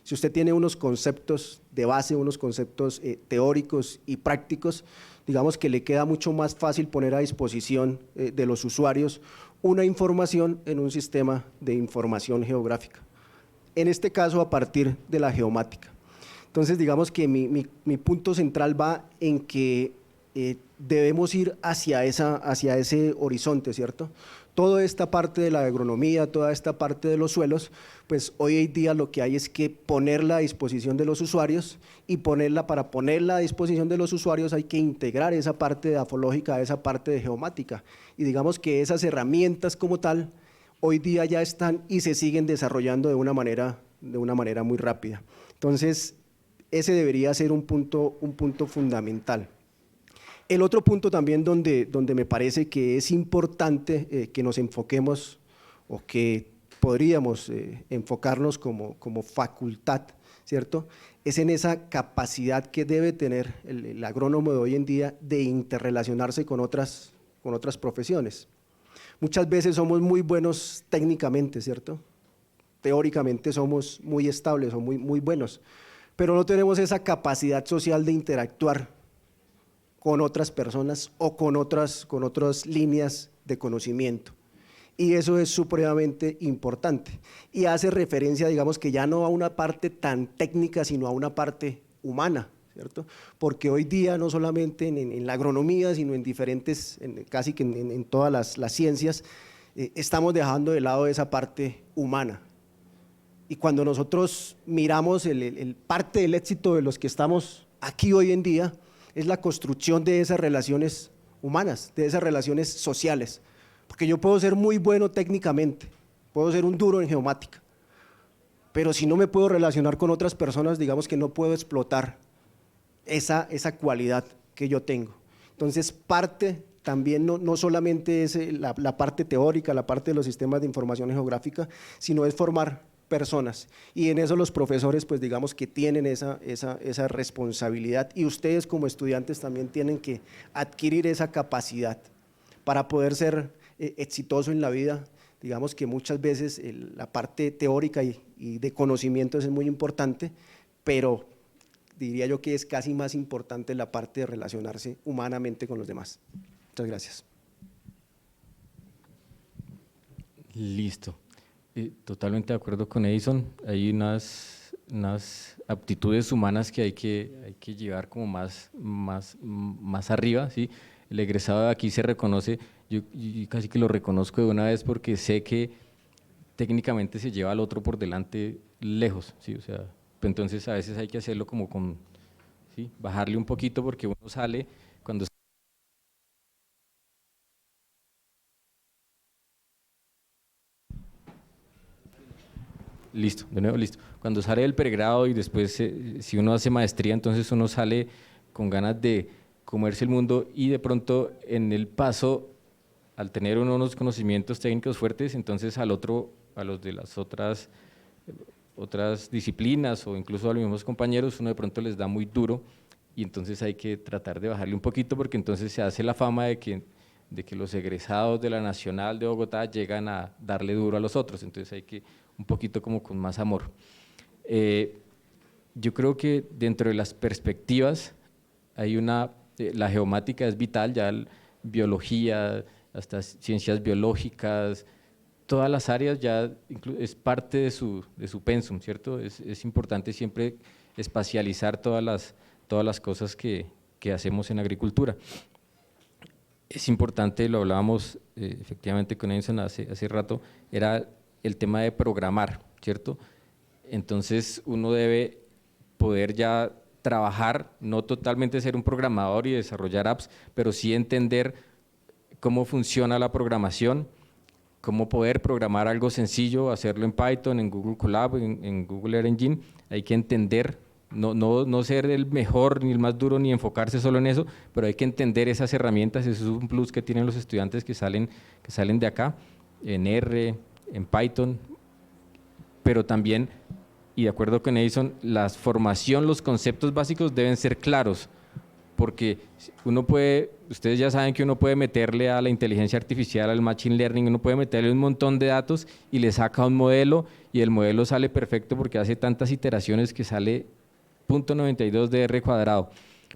Si usted tiene unos conceptos de base, unos conceptos teóricos y prácticos, digamos que le queda mucho más fácil poner a disposición de los usuarios una información en un sistema de información geográfica. En este caso, a partir de la geomática. Entonces, digamos que mi punto central va en que debemos ir hacia ese horizonte, ¿cierto? Toda esta parte de la agronomía, toda esta parte de los suelos, pues hoy en día lo que hay es que ponerla a disposición de los usuarios y para ponerla a disposición de los usuarios hay que integrar esa parte dafológica, esa parte de geomática, y digamos que esas herramientas como tal hoy día ya están y se siguen desarrollando de una manera muy rápida. Entonces, ese debería ser un punto fundamental. El otro punto también donde me parece que es importante que nos enfoquemos o que podríamos enfocarnos como facultad, ¿cierto? Es en esa capacidad que debe tener el agrónomo de hoy en día de interrelacionarse con otras profesiones. Muchas veces somos muy buenos técnicamente, ¿cierto? Teóricamente somos muy estables o muy buenos, pero no tenemos esa capacidad social de interactuar con otras personas o con otras líneas de conocimiento. Y eso es supremamente importante y hace referencia, digamos, que ya no a una parte tan técnica, sino a una parte humana, ¿cierto? Porque hoy día no solamente en la agronomía, sino en diferentes, casi que en todas las ciencias, estamos dejando de lado esa parte humana. Y cuando nosotros miramos parte del éxito de los que estamos aquí hoy en día, es la construcción de esas relaciones humanas, de esas relaciones sociales. Porque yo puedo ser muy bueno técnicamente, puedo ser un duro en geomática, pero si no me puedo relacionar con otras personas, digamos que no puedo explotar esa cualidad que yo tengo. Entonces, parte también no solamente es la parte teórica, la parte de los sistemas de información geográfica, sino es formar personas, y en eso los profesores pues digamos que tienen esa responsabilidad, y ustedes como estudiantes también tienen que adquirir esa capacidad para poder ser exitoso en la vida. Digamos que muchas veces la parte teórica y de conocimientos es muy importante, pero diría yo que es casi más importante la parte de relacionarse humanamente con los demás. Muchas gracias. Listo. Totalmente de acuerdo con Edison. Hay unas aptitudes humanas que hay que llevar como más arriba, ¿sí? El egresado de aquí se reconoce, yo casi que lo reconozco de una vez porque sé que técnicamente se lleva al otro por delante lejos, ¿sí? O sea, entonces a veces hay que hacerlo como con, ¿sí? Bajarle un poquito porque uno sale cuando... Listo, de nuevo, listo. Cuando sale del pregrado y después, si uno hace maestría, entonces uno sale con ganas de comerse el mundo y de pronto en el paso, al tener uno unos conocimientos técnicos fuertes, entonces al otro, a los de las otras disciplinas o incluso a los mismos compañeros, uno de pronto les da muy duro y entonces hay que tratar de bajarle un poquito porque entonces se hace la fama de que los egresados de la Nacional de Bogotá llegan a darle duro a los otros, entonces hay que un poquito como con más amor. Yo creo que dentro de las perspectivas hay la geomática es vital, ya biología, hasta ciencias biológicas, todas las áreas ya es parte de su pensum, ¿cierto? Es importante siempre espacializar todas las cosas que hacemos en agricultura. Es importante, lo hablábamos efectivamente con Edison hace rato, era el tema de programar, ¿cierto? Entonces uno debe poder ya trabajar, no totalmente ser un programador y desarrollar apps, pero sí entender cómo funciona la programación, cómo poder programar algo sencillo, hacerlo en Python, en Google Colab, en Google Earth Engine, hay que entender, no ser el mejor ni el más duro ni enfocarse solo en eso, pero hay que entender esas herramientas, eso es un plus que tienen los estudiantes que salen de acá, en R, en Python, pero también, y de acuerdo con Edison, la formación, los conceptos básicos deben ser claros, porque ustedes ya saben que uno puede meterle a la inteligencia artificial, al machine learning, uno puede meterle un montón de datos y le saca un modelo y el modelo sale perfecto porque hace tantas iteraciones que sale 0.92 de R cuadrado,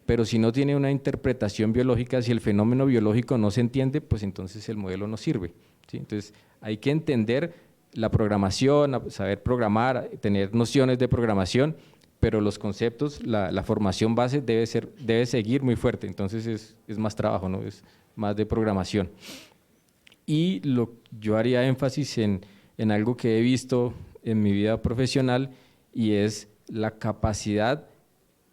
pero si no tiene una interpretación biológica, si el fenómeno biológico no se entiende, pues entonces el modelo no sirve, ¿sí? Entonces hay que entender la programación, saber programar, tener nociones de programación, pero los conceptos, la formación base debe seguir muy fuerte, entonces es más trabajo, ¿no? Es más de programación. Y yo haría énfasis en algo que he visto en mi vida profesional y es la capacidad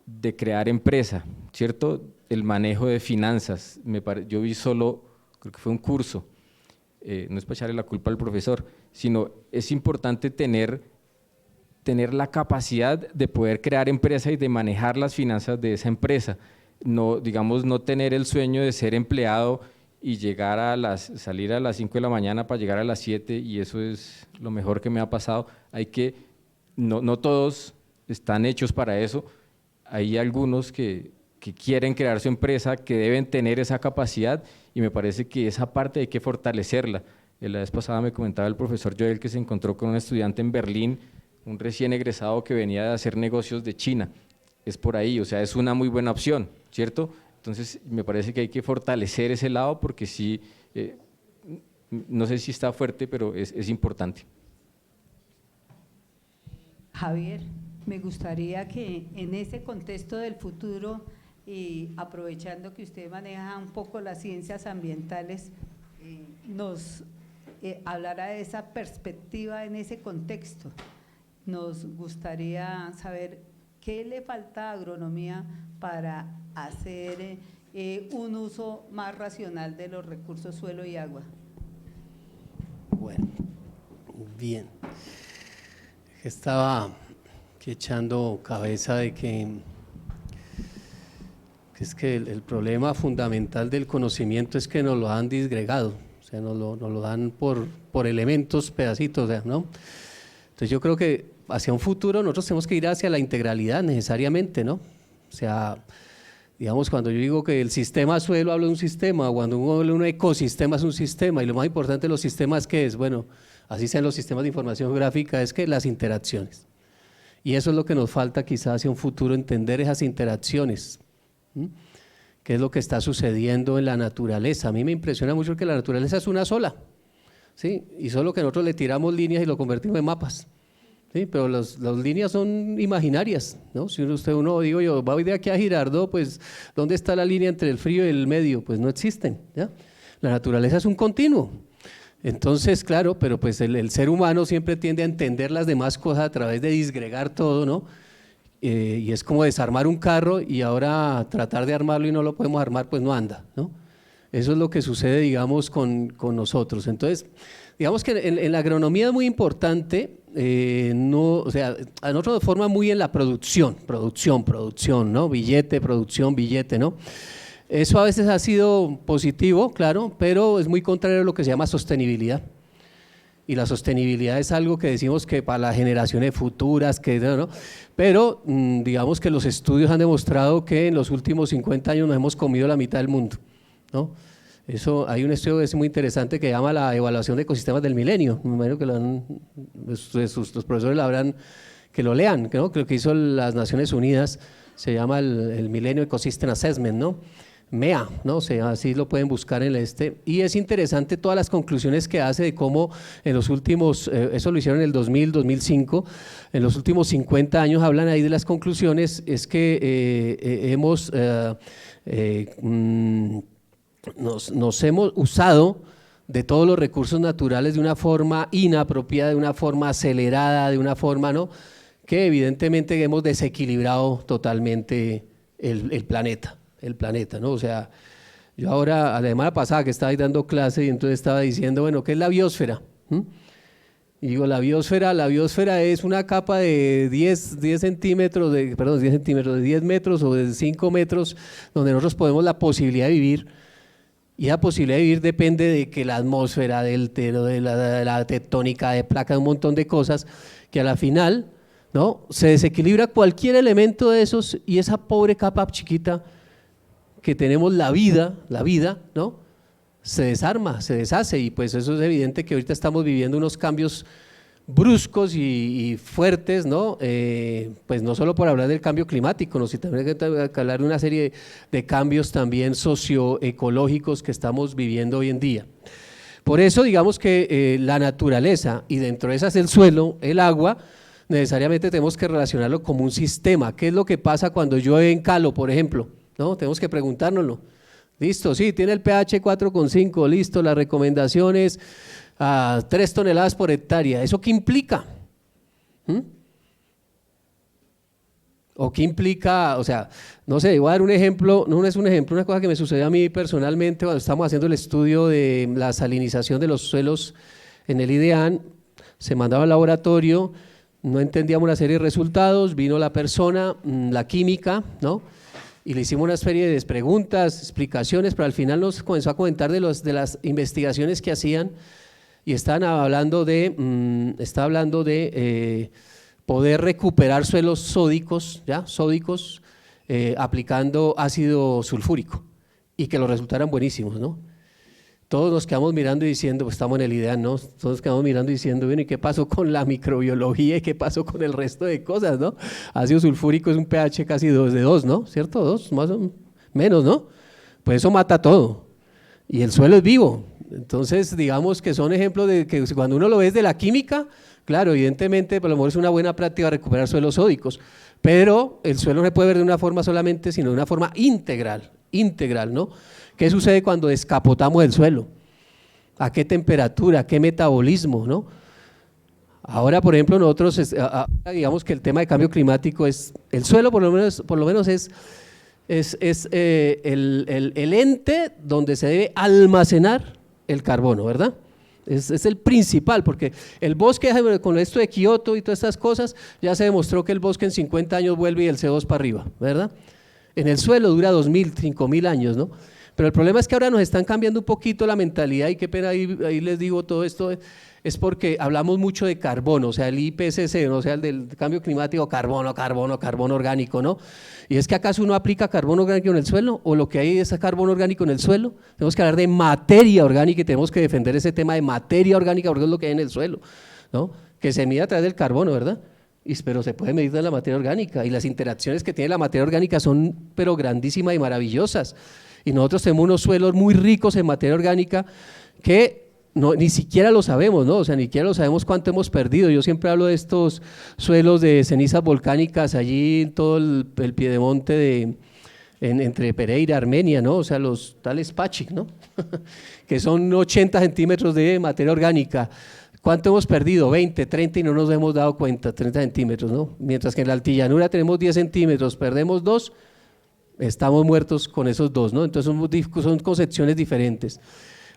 de crear empresa, ¿cierto? El manejo de finanzas. Yo vi solo, creo que fue un curso, no es para echarle la culpa al profesor, sino es importante tener la capacidad de poder crear empresa y de manejar las finanzas de esa empresa. No tener el sueño de ser empleado y salir a las 5 de la mañana para llegar a las 7 y eso es lo mejor que me ha pasado. No todos están hechos para eso, hay algunos que quieren crear su empresa, que deben tener esa capacidad y me parece que esa parte hay que fortalecerla. La vez pasada me comentaba el profesor Joel que se encontró con un estudiante en Berlín, un recién egresado que venía de hacer negocios de China. Es por ahí, o sea, es una muy buena opción, ¿cierto? Entonces, me parece que hay que fortalecer ese lado porque sí, no sé si está fuerte, pero es importante. Javier, me gustaría que en ese contexto del futuro y aprovechando que usted maneja un poco las ciencias ambientales, nos hablara de esa perspectiva en ese contexto. Nos gustaría saber qué le falta a agronomía para hacer un uso más racional de los recursos suelo y agua. Bueno, bien. Estaba aquí echando cabeza de que es que el problema fundamental del conocimiento es que nos lo han disgregado, o sea, nos lo dan por elementos, pedacitos, ¿no? Entonces yo creo que hacia un futuro nosotros tenemos que ir hacia la integralidad necesariamente, ¿no? O sea, digamos, cuando yo digo que el sistema suelo, hablo de un sistema, cuando uno habla de un ecosistema es un sistema, y lo más importante de los sistemas, ¿qué es? Bueno, así sean los sistemas de información geográfica, es que las interacciones. Y eso es lo que nos falta quizás hacia un futuro, entender esas interacciones. ¿Qué es lo que está sucediendo en la naturaleza? A mí me impresiona mucho que la naturaleza es una sola, ¿sí? Y solo que nosotros le tiramos líneas y lo convertimos en mapas, ¿sí? Pero las líneas son imaginarias, ¿no? Si uno digo yo, voy de aquí a Girardot, pues ¿dónde está la línea entre el frío y el medio? Pues no existen, ¿ya? La naturaleza es un continuo. Entonces, claro, pero pues el ser humano siempre tiende a entender las demás cosas a través de disgregar todo, ¿no? Y es como desarmar un carro y ahora tratar de armarlo y no lo podemos armar, pues no anda, ¿no? Eso es lo que sucede, digamos, con nosotros. Entonces, digamos que en la agronomía es muy importante, o sea, a nosotros nos forma muy en la producción, ¿no? Billete, producción, billete, ¿no? Eso a veces ha sido positivo, claro, pero es muy contrario a lo que se llama sostenibilidad. Y la sostenibilidad es algo que decimos que para las generaciones futuras, ¿no? Pero digamos que los estudios han demostrado que en los últimos 50 años nos hemos comido la mitad del mundo, ¿no? Eso, hay un estudio que es muy interesante que llama la evaluación de ecosistemas del milenio, me imagino que los profesores que lo lean, ¿no? Creo que hizo las Naciones Unidas, se llama el Millennium Ecosystem Assessment, ¿no? MEA, ¿no? O sea, así lo pueden buscar en y es interesante todas las conclusiones que hace de cómo en los últimos, eso lo hicieron en el 2000, 2005, en los últimos 50 años hablan ahí de las conclusiones, es que nos hemos usado de todos los recursos naturales de una forma inapropiada, de una forma acelerada, de una forma, ¿no?, que evidentemente hemos desequilibrado totalmente el planeta, ¿no? O sea, yo ahora, la semana pasada que estaba ahí dando clase y entonces estaba diciendo, bueno, ¿qué es la biosfera? Y digo, la biosfera es una capa de 10 centímetros, de 10 metros o de 5 metros, donde nosotros podemos la posibilidad de vivir. Y la posibilidad de vivir depende de que la atmósfera, de la tectónica, de placas, un montón de cosas, que a la final, ¿no?, se desequilibra cualquier elemento de esos y esa pobre capa chiquita que tenemos la vida, ¿no?, se desarma, se deshace, y pues eso es evidente que ahorita estamos viviendo unos cambios bruscos y fuertes, ¿no? Pues no solo por hablar del cambio climático, ¿no?, sino también hay que hablar de una serie de cambios también socioecológicos que estamos viviendo hoy en día. Por eso digamos que la naturaleza, y dentro de esas el suelo, el agua, necesariamente tenemos que relacionarlo como un sistema. ¿Qué es lo que pasa cuando llueve en Calo, por ejemplo? ¿No? Tenemos que preguntárnoslo. Listo, sí, tiene el pH 4,5, listo, las recomendaciones a 3 toneladas por hectárea. ¿Eso qué implica? ¿O qué implica? O sea, no sé, voy a dar un ejemplo, no es un ejemplo, una cosa que me sucedió a mí personalmente cuando estamos haciendo el estudio de la salinización de los suelos en el IDEAN, se mandaba al laboratorio, no entendíamos una serie de resultados, vino la persona, la química, ¿no?, y le hicimos una serie de preguntas, explicaciones, pero al final nos comenzó a comentar de las investigaciones que hacían y estaban hablando de poder recuperar suelos sódicos, aplicando ácido sulfúrico, y que los resultaran buenísimos, ¿no? Todos nos quedamos mirando y diciendo, pues estamos en el IDEAN, ¿no? Todos nos quedamos mirando y diciendo, bueno, ¿y qué pasó con la microbiología y qué pasó con el resto de cosas, ¿no? Ácido sulfúrico es un pH casi de 2, ¿no? ¿Cierto? 2, más o menos, ¿no? Pues eso mata todo. Y el suelo es vivo. Entonces, digamos que son ejemplos de que cuando uno lo ve de la química, claro, evidentemente, por lo mejor es una buena práctica recuperar suelos sódicos, pero el suelo no se puede ver de una forma solamente, sino de una forma integral, ¿no? ¿Qué sucede cuando descapotamos el suelo? ¿A qué temperatura? ¿A qué metabolismo? ¿No? Ahora, por ejemplo, nosotros, digamos que el tema de cambio climático es, el suelo por lo menos es el ente donde se debe almacenar el carbono, ¿verdad? Es el principal, porque el bosque, con esto de Kioto y todas estas cosas, ya se demostró que el bosque en 50 años vuelve y el CO2 para arriba, ¿verdad? En el suelo dura 2.000, 5.000 años, ¿no? Pero el problema es que ahora nos están cambiando un poquito la mentalidad, y qué pena, ahí les digo todo esto, es porque hablamos mucho de carbono, o sea, el IPCC, ¿no? O sea, el del cambio climático, carbono orgánico, ¿no? Y es que ¿acaso uno aplica carbono orgánico en el suelo? ¿O lo que hay es carbono orgánico en el suelo? Tenemos que hablar de materia orgánica y tenemos que defender ese tema de materia orgánica, porque es lo que hay en el suelo, ¿no? Que se mide a través del carbono, ¿verdad? Pero se puede medir de la materia orgánica, y las interacciones que tiene la materia orgánica son pero grandísimas y maravillosas. Y nosotros tenemos unos suelos muy ricos en materia orgánica que ni siquiera lo sabemos, ¿no? O sea, ni siquiera lo sabemos cuánto hemos perdido. Yo siempre hablo de estos suelos de cenizas volcánicas allí en todo el piedemonte entre Pereira, Armenia, ¿no? O sea, los tales Pachik, ¿no? que son 80 centímetros de materia orgánica. ¿Cuánto hemos perdido? 20, 30 y no nos hemos dado cuenta, 30 centímetros, ¿no? Mientras que en la altillanura tenemos 10 centímetros, perdemos 2, estamos muertos con esos 2, ¿no? Entonces son concepciones diferentes.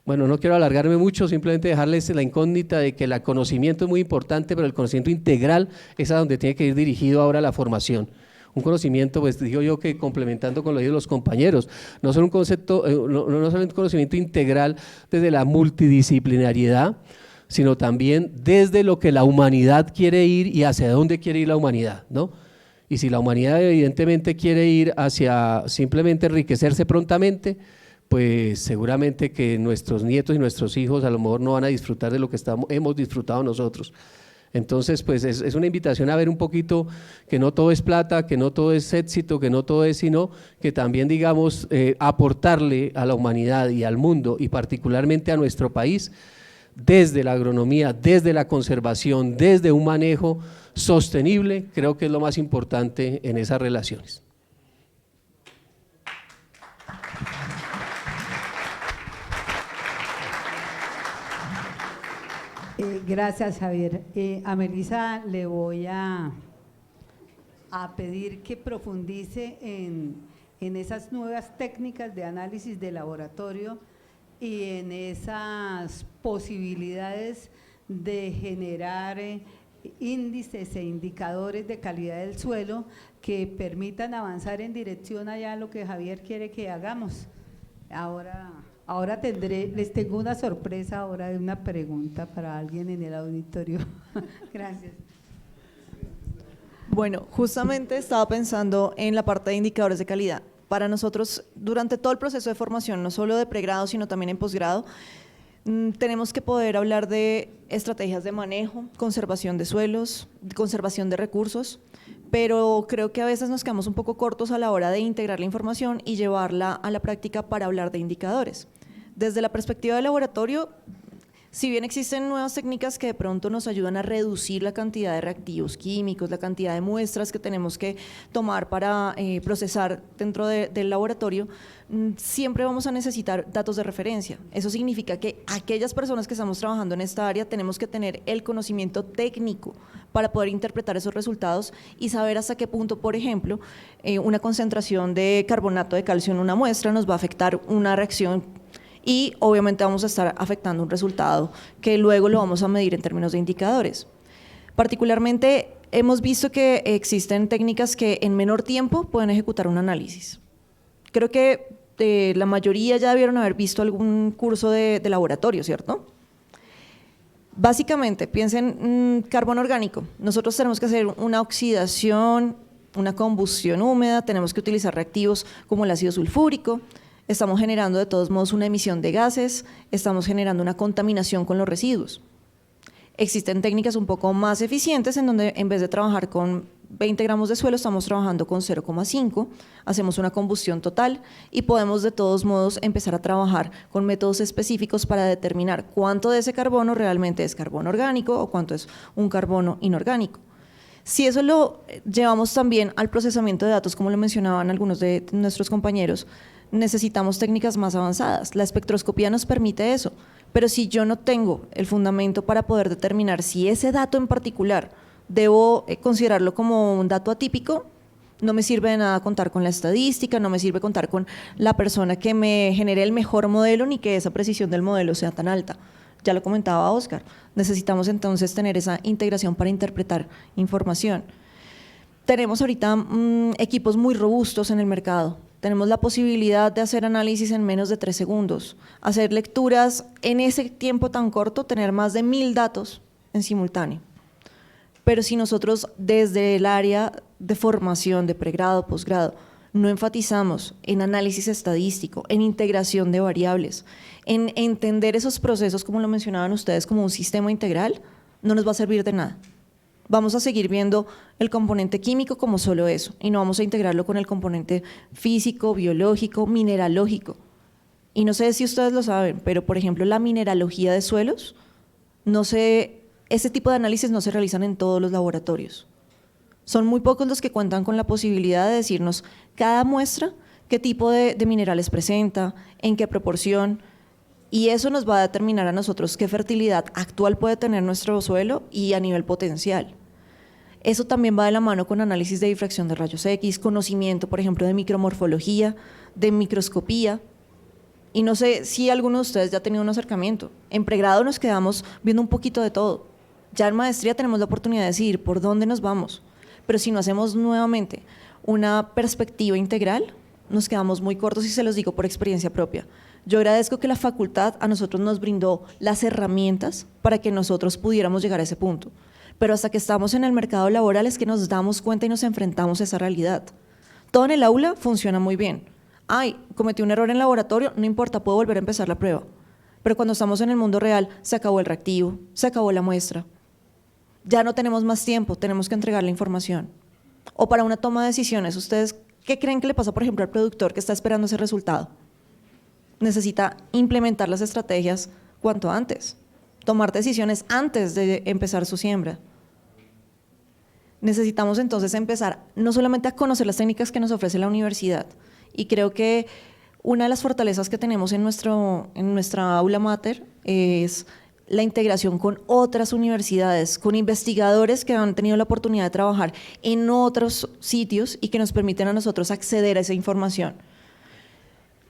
Bueno, no quiero alargarme mucho, simplemente dejarles la incógnita de que el conocimiento es muy importante, pero el conocimiento integral es a donde tiene que ir dirigido ahora la formación. Un conocimiento, pues digo yo que complementando con lo de los compañeros, no solo un concepto, no solo un conocimiento integral desde la multidisciplinariedad, sino también desde lo que la humanidad quiere ir y hacia dónde quiere ir la humanidad, ¿no? Y si la humanidad evidentemente quiere ir hacia simplemente enriquecerse prontamente, pues seguramente que nuestros nietos y nuestros hijos a lo mejor no van a disfrutar de lo que hemos disfrutado nosotros. Entonces, pues es una invitación a ver un poquito que no todo es plata, que no todo es éxito, que no todo es, sino que también, digamos, aportarle a la humanidad y al mundo, y particularmente a nuestro país, desde la agronomía, desde la conservación, desde un manejo sostenible, creo que es lo más importante en esas relaciones. Gracias, Javier. A Melissa le voy a pedir que profundice en esas nuevas técnicas de análisis de laboratorio y en esas posibilidades de generar índices e indicadores de calidad del suelo que permitan avanzar en dirección allá a lo que Javier quiere que hagamos. Ahora les tengo una sorpresa ahora de una pregunta para alguien en el auditorio. Gracias. Bueno, justamente estaba pensando en la parte de indicadores de calidad. Para nosotros, durante todo el proceso de formación, no solo de pregrado, sino también en posgrado, tenemos que poder hablar de estrategias de manejo, conservación de suelos, conservación de recursos, pero creo que a veces nos quedamos un poco cortos a la hora de integrar la información y llevarla a la práctica para hablar de indicadores. Desde la perspectiva del laboratorio, si bien existen nuevas técnicas que de pronto nos ayudan a reducir la cantidad de reactivos químicos, la cantidad de muestras que tenemos que tomar para procesar dentro del laboratorio, siempre vamos a necesitar datos de referencia. Eso significa que aquellas personas que estamos trabajando en esta área tenemos que tener el conocimiento técnico para poder interpretar esos resultados y saber hasta qué punto, por ejemplo, una concentración de carbonato de calcio en una muestra nos va a afectar una reacción y obviamente vamos a estar afectando un resultado que luego lo vamos a medir en términos de indicadores. Particularmente hemos visto que existen técnicas que en menor tiempo pueden ejecutar un análisis. Creo que la mayoría ya debieron haber visto algún curso de laboratorio, ¿cierto? Básicamente, piensen en carbono orgánico. Nosotros tenemos que hacer una oxidación, una combustión húmeda, tenemos que utilizar reactivos como el ácido sulfúrico, estamos generando de todos modos una emisión de gases, estamos generando una contaminación con los residuos. Existen técnicas un poco más eficientes en donde en vez de trabajar con 20 gramos de suelo estamos trabajando con 0,5, hacemos una combustión total y podemos de todos modos empezar a trabajar con métodos específicos para determinar cuánto de ese carbono realmente es carbono orgánico o cuánto es un carbono inorgánico. Si eso lo llevamos también al procesamiento de datos, como lo mencionaban algunos de nuestros compañeros, necesitamos técnicas más avanzadas. La espectroscopía nos permite eso, pero si yo no tengo el fundamento para poder determinar si ese dato en particular debo considerarlo como un dato atípico, no me sirve de nada contar con la estadística, no me sirve contar con la persona que me genere el mejor modelo ni que esa precisión del modelo sea tan alta. Ya lo comentaba Óscar, necesitamos entonces tener esa integración para interpretar información. Tenemos ahorita equipos muy robustos en el mercado. Tenemos la posibilidad de hacer análisis en menos de 3 segundos, hacer lecturas en ese tiempo tan corto, tener más de 1000 datos en simultáneo. Pero si nosotros desde el área de formación, de pregrado, posgrado, no enfatizamos en análisis estadístico, en integración de variables, en entender esos procesos, como lo mencionaban ustedes, como un sistema integral, no nos va a servir de nada. Vamos a seguir viendo el componente químico como solo eso y no vamos a integrarlo con el componente físico, biológico, mineralógico. Y no sé si ustedes lo saben, pero por ejemplo la mineralogía de suelos, ese tipo de análisis no se realizan en todos los laboratorios. Son muy pocos los que cuentan con la posibilidad de decirnos cada muestra qué tipo de minerales presenta, en qué proporción, Y eso nos va a determinar a nosotros qué fertilidad actual puede tener nuestro suelo y a nivel potencial. Eso también va de la mano con análisis de difracción de rayos X, conocimiento, por ejemplo, de micromorfología, de microscopía. Y no sé si alguno de ustedes ya ha tenido un acercamiento. En pregrado nos quedamos viendo un poquito de todo. Ya en maestría tenemos la oportunidad de decidir por dónde nos vamos. Pero si no hacemos nuevamente una perspectiva integral, nos quedamos muy cortos, y se los digo por experiencia propia. Yo agradezco que la facultad a nosotros nos brindó las herramientas para que nosotros pudiéramos llegar a ese punto. Pero hasta que estamos en el mercado laboral es que nos damos cuenta y nos enfrentamos a esa realidad. Todo en el aula funciona muy bien. Ay, cometí un error en laboratorio, no importa, puedo volver a empezar la prueba. Pero cuando estamos en el mundo real, se acabó el reactivo, se acabó la muestra. Ya no tenemos más tiempo, tenemos que entregar la información. O para una toma de decisiones, ¿ustedes qué creen que le pasa, por ejemplo, al productor que está esperando ese resultado? Necesita implementar las estrategias cuanto antes, tomar decisiones antes de empezar su siembra. Necesitamos entonces empezar no solamente a conocer las técnicas que nos ofrece la universidad, y creo que una de las fortalezas que tenemos en nuestra aula mater es la integración con otras universidades, con investigadores que han tenido la oportunidad de trabajar en otros sitios y que nos permiten a nosotros acceder a esa información.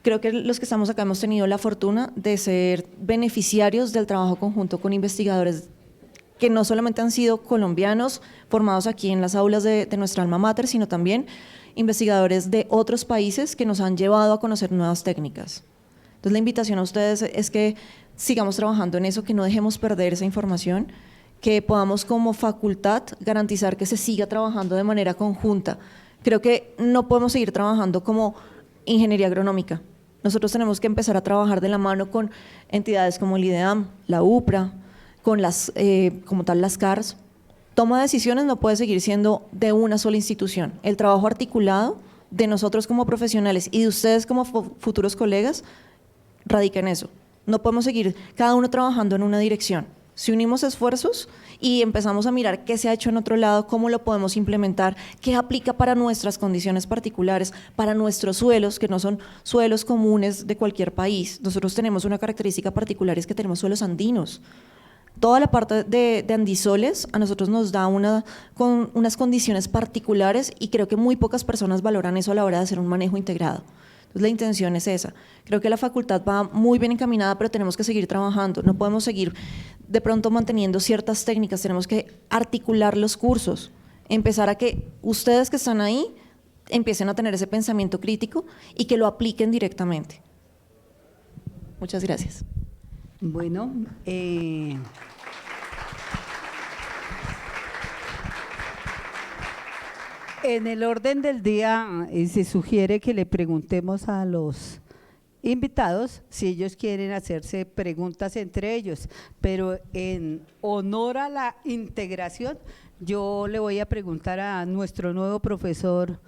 Creo que los que estamos acá hemos tenido la fortuna de ser beneficiarios del trabajo conjunto con investigadores que no solamente han sido colombianos formados aquí en las aulas de nuestra alma mater, sino también investigadores de otros países que nos han llevado a conocer nuevas técnicas. Entonces la invitación a ustedes es que sigamos trabajando en eso, que no dejemos perder esa información, que podamos como facultad garantizar que se siga trabajando de manera conjunta. Creo que no podemos seguir trabajando como ingeniería agronómica. Nosotros tenemos que empezar a trabajar de la mano con entidades como el IDEAM, la UPRA, con como tal las CARS. Toma de decisiones no puede seguir siendo de una sola institución. El trabajo articulado de nosotros como profesionales y de ustedes como futuros colegas radica en eso. No podemos seguir cada uno trabajando en una dirección. Si unimos esfuerzos y empezamos a mirar qué se ha hecho en otro lado, cómo lo podemos implementar, qué aplica para nuestras condiciones particulares, para nuestros suelos, que no son suelos comunes de cualquier país. Nosotros tenemos una característica particular, es que tenemos suelos andinos. Toda la parte de andisoles a nosotros nos da unas condiciones particulares, y creo que muy pocas personas valoran eso a la hora de hacer un manejo integrado. Entonces la intención es esa. Creo que la facultad va muy bien encaminada, pero tenemos que seguir trabajando. No podemos seguir de pronto manteniendo ciertas técnicas, tenemos que articular los cursos, empezar a que ustedes que están ahí empiecen a tener ese pensamiento crítico y que lo apliquen directamente. Muchas gracias. Bueno, en el orden del día se sugiere que le preguntemos a los invitados si ellos quieren hacerse preguntas entre ellos, pero en honor a la integración, yo le voy a preguntar a nuestro nuevo profesor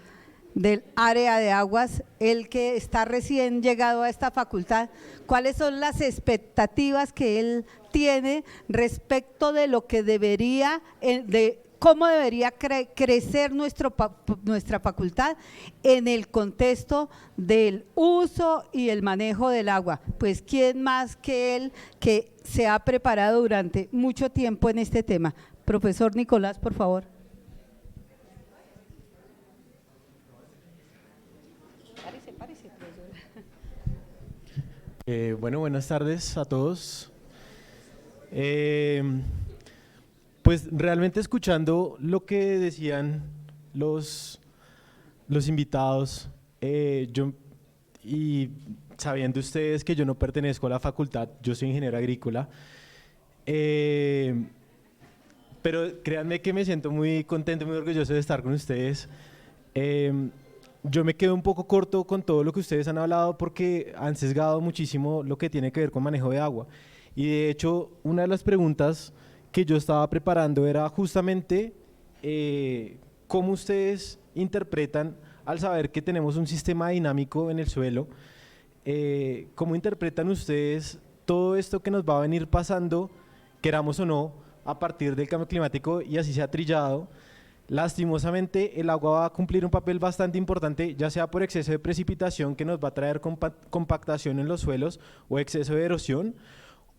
del área de aguas, el que está recién llegado a esta facultad, ¿cuáles son las expectativas que él tiene respecto de lo que debería, de cómo debería crecer nuestra facultad en el contexto del uso y el manejo del agua? Pues quién más que él, que se ha preparado durante mucho tiempo en este tema. Profesor Nicolás, por favor. Bueno, buenas tardes a todos. Pues realmente escuchando lo que decían los invitados, y sabiendo ustedes que yo no pertenezco a la facultad, yo soy ingeniero agrícola, pero créanme que me siento muy contento, muy orgulloso de estar con ustedes. Yo me quedo un poco corto con todo lo que ustedes han hablado porque han sesgado muchísimo lo que tiene que ver con manejo de agua. Y de hecho, una de las preguntas que yo estaba preparando era justamente cómo ustedes interpretan, al saber que tenemos un sistema dinámico en el suelo, cómo interpretan ustedes todo esto que nos va a venir pasando, queramos o no, a partir del cambio climático, y así se ha trillado, lastimosamente el agua va a cumplir un papel bastante importante, ya sea por exceso de precipitación que nos va a traer compactación en los suelos o exceso de erosión,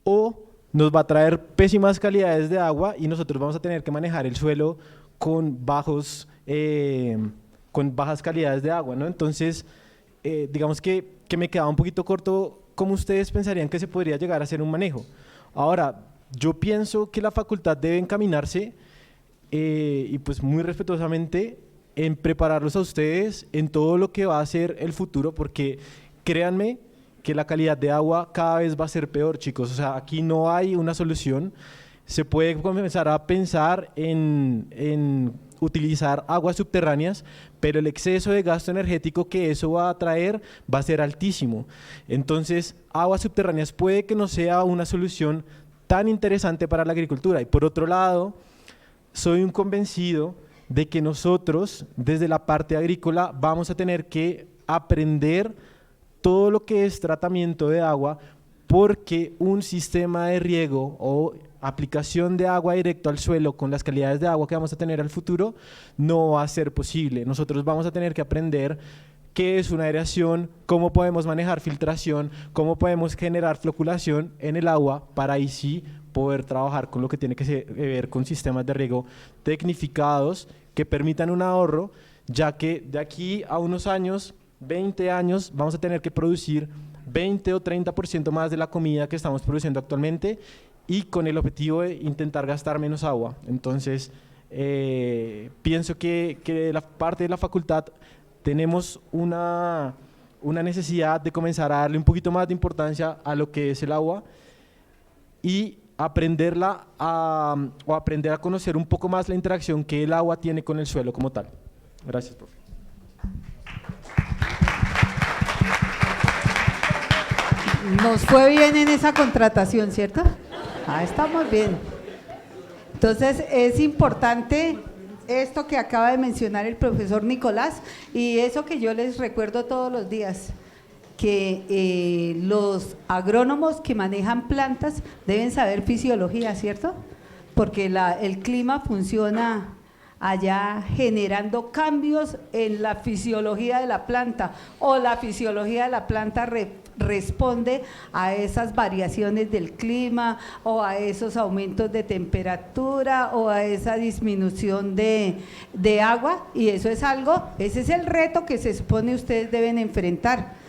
o nos va a traer pésimas calidades de agua y nosotros vamos a tener que manejar el suelo con bajas calidades de agua, ¿no? Entonces, digamos que me quedaba un poquito corto. ¿Cómo ustedes pensarían que se podría llegar a hacer un manejo? Ahora, yo pienso que la facultad debe encaminarse, y pues muy respetuosamente, en prepararlos a ustedes en todo lo que va a ser el futuro, porque créanme que la calidad de agua cada vez va a ser peor, chicos. O sea, aquí no hay una solución. Se puede comenzar a pensar en utilizar aguas subterráneas, pero el exceso de gasto energético que eso va a traer va a ser altísimo. Entonces, aguas subterráneas puede que no sea una solución tan interesante para la agricultura. Y por otro lado, soy un convencido de que nosotros, desde la parte agrícola, vamos a tener que aprender todo lo que es tratamiento de agua, porque un sistema de riego o aplicación de agua directo al suelo con las calidades de agua que vamos a tener al futuro no va a ser posible. Nosotros vamos a tener que aprender qué es una aireación, cómo podemos manejar filtración, cómo podemos generar floculación en el agua para ahí sí poder trabajar con lo que tiene que ver con sistemas de riego tecnificados que permitan un ahorro, ya que de aquí a unos años, 20 años, vamos a tener que producir 20 o 30% más de la comida que estamos produciendo actualmente, y con el objetivo de intentar gastar menos agua. Entonces, pienso que de la parte de la facultad tenemos una necesidad de comenzar a darle un poquito más de importancia a lo que es el agua y aprender a conocer un poco más la interacción que el agua tiene con el suelo como tal. Gracias, profe. Nos fue bien en esa contratación, ¿cierto? Estamos bien. Entonces, es importante esto que acaba de mencionar el profesor Nicolás, y eso que yo les recuerdo todos los días, que los agrónomos que manejan plantas deben saber fisiología, ¿cierto? Porque el clima funciona allá generando cambios en la fisiología de la planta, o la fisiología de la planta responde a esas variaciones del clima, o a esos aumentos de temperatura, o a esa disminución de agua, y ese es el reto que se supone ustedes deben enfrentar.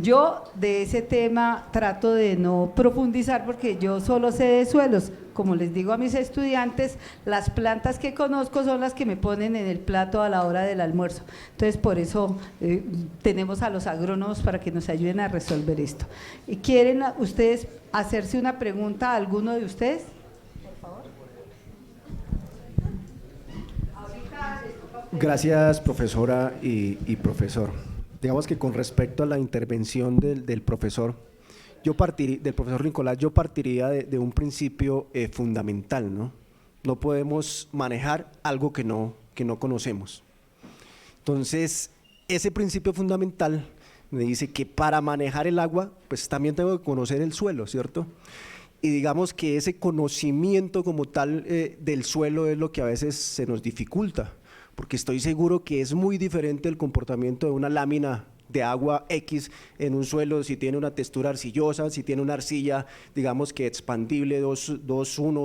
Yo de ese tema trato de no profundizar porque yo solo sé de suelos. Como les digo a mis estudiantes, las plantas que conozco son las que me ponen en el plato a la hora del almuerzo. Entonces, por eso tenemos a los agrónomos para que nos ayuden a resolver esto. ¿Quieren ustedes hacerse una pregunta a alguno de ustedes? Por favor. Gracias, profesora y profesor. Digamos que con respecto a la intervención del profesor Nicolás, yo partiría de un principio fundamental, ¿no? No podemos manejar algo que no conocemos. Entonces, ese principio fundamental me dice que para manejar el agua, pues también tengo que conocer el suelo, ¿cierto? Y digamos que ese conocimiento como tal del suelo es lo que a veces se nos dificulta, porque estoy seguro que es muy diferente el comportamiento de una lámina de agua X en un suelo, si tiene una textura arcillosa, si tiene una arcilla, digamos que expandible 2-1,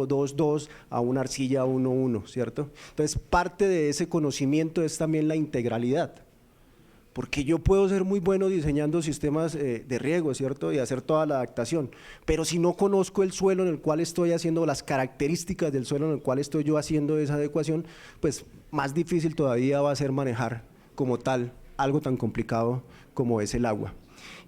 2-2, a una arcilla 1-1, ¿cierto? Entonces, parte de ese conocimiento es también la integralidad, porque yo puedo ser muy bueno diseñando sistemas de riego, ¿cierto? Y hacer toda la adaptación, pero si no conozco el suelo en el cual estoy haciendo, las características del suelo en el cual estoy yo haciendo esa adecuación, pues más difícil todavía va a ser manejar como tal algo tan complicado como es el agua.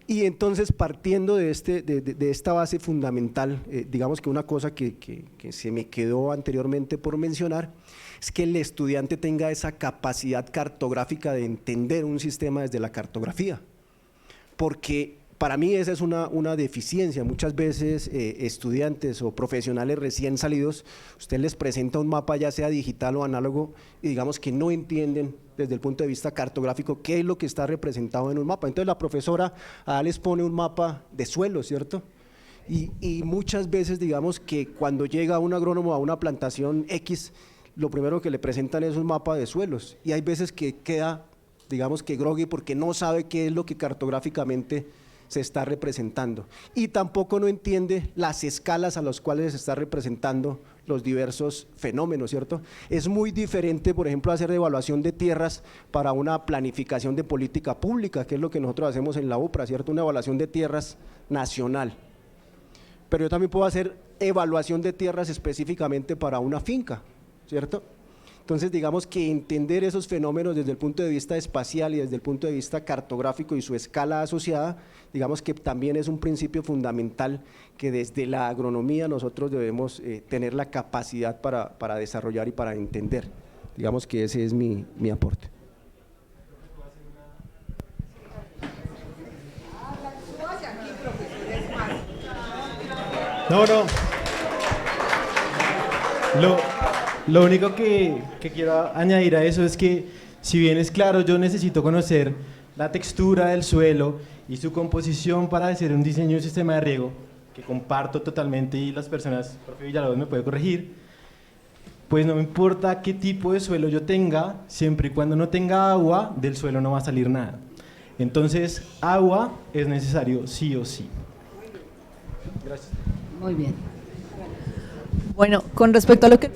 Y entonces, partiendo de esta base fundamental, digamos que una cosa que se me quedó anteriormente por mencionar, es que el estudiante tenga esa capacidad cartográfica de entender un sistema desde la cartografía, porque para mí esa es una deficiencia. Muchas veces estudiantes o profesionales recién salidos, usted les presenta un mapa ya sea digital o análogo y digamos que no entienden desde el punto de vista cartográfico qué es lo que está representado en un mapa. Entonces la profesora les pone un mapa de suelo, ¿cierto? Y muchas veces digamos que cuando llega un agrónomo a una plantación X, lo primero que le presentan es un mapa de suelos y hay veces que queda, digamos que groggy porque no sabe qué es lo que cartográficamente se está representando y tampoco no entiende las escalas a las cuales se está representando los diversos fenómenos, ¿cierto? Es muy diferente, por ejemplo, hacer evaluación de tierras para una planificación de política pública, que es lo que nosotros hacemos en la UPRA, ¿cierto? Una evaluación de tierras nacional. Pero yo también puedo hacer evaluación de tierras específicamente para una finca, ¿cierto? Entonces, digamos que entender esos fenómenos desde el punto de vista espacial y desde el punto de vista cartográfico y su escala asociada, digamos que también es un principio fundamental que desde la agronomía nosotros debemos tener la capacidad para desarrollar y para entender. Digamos que ese es mi aporte. No. Lo único que quiero añadir a eso es que, si bien es claro, yo necesito conocer la textura del suelo y su composición para hacer un diseño de un sistema de riego, que comparto totalmente y las personas, profe Villalobos me puede corregir, pues no me importa qué tipo de suelo yo tenga, siempre y cuando no tenga agua, del suelo no va a salir nada. Entonces, agua es necesario sí o sí. Gracias. Muy bien. Bueno, con respecto a lo que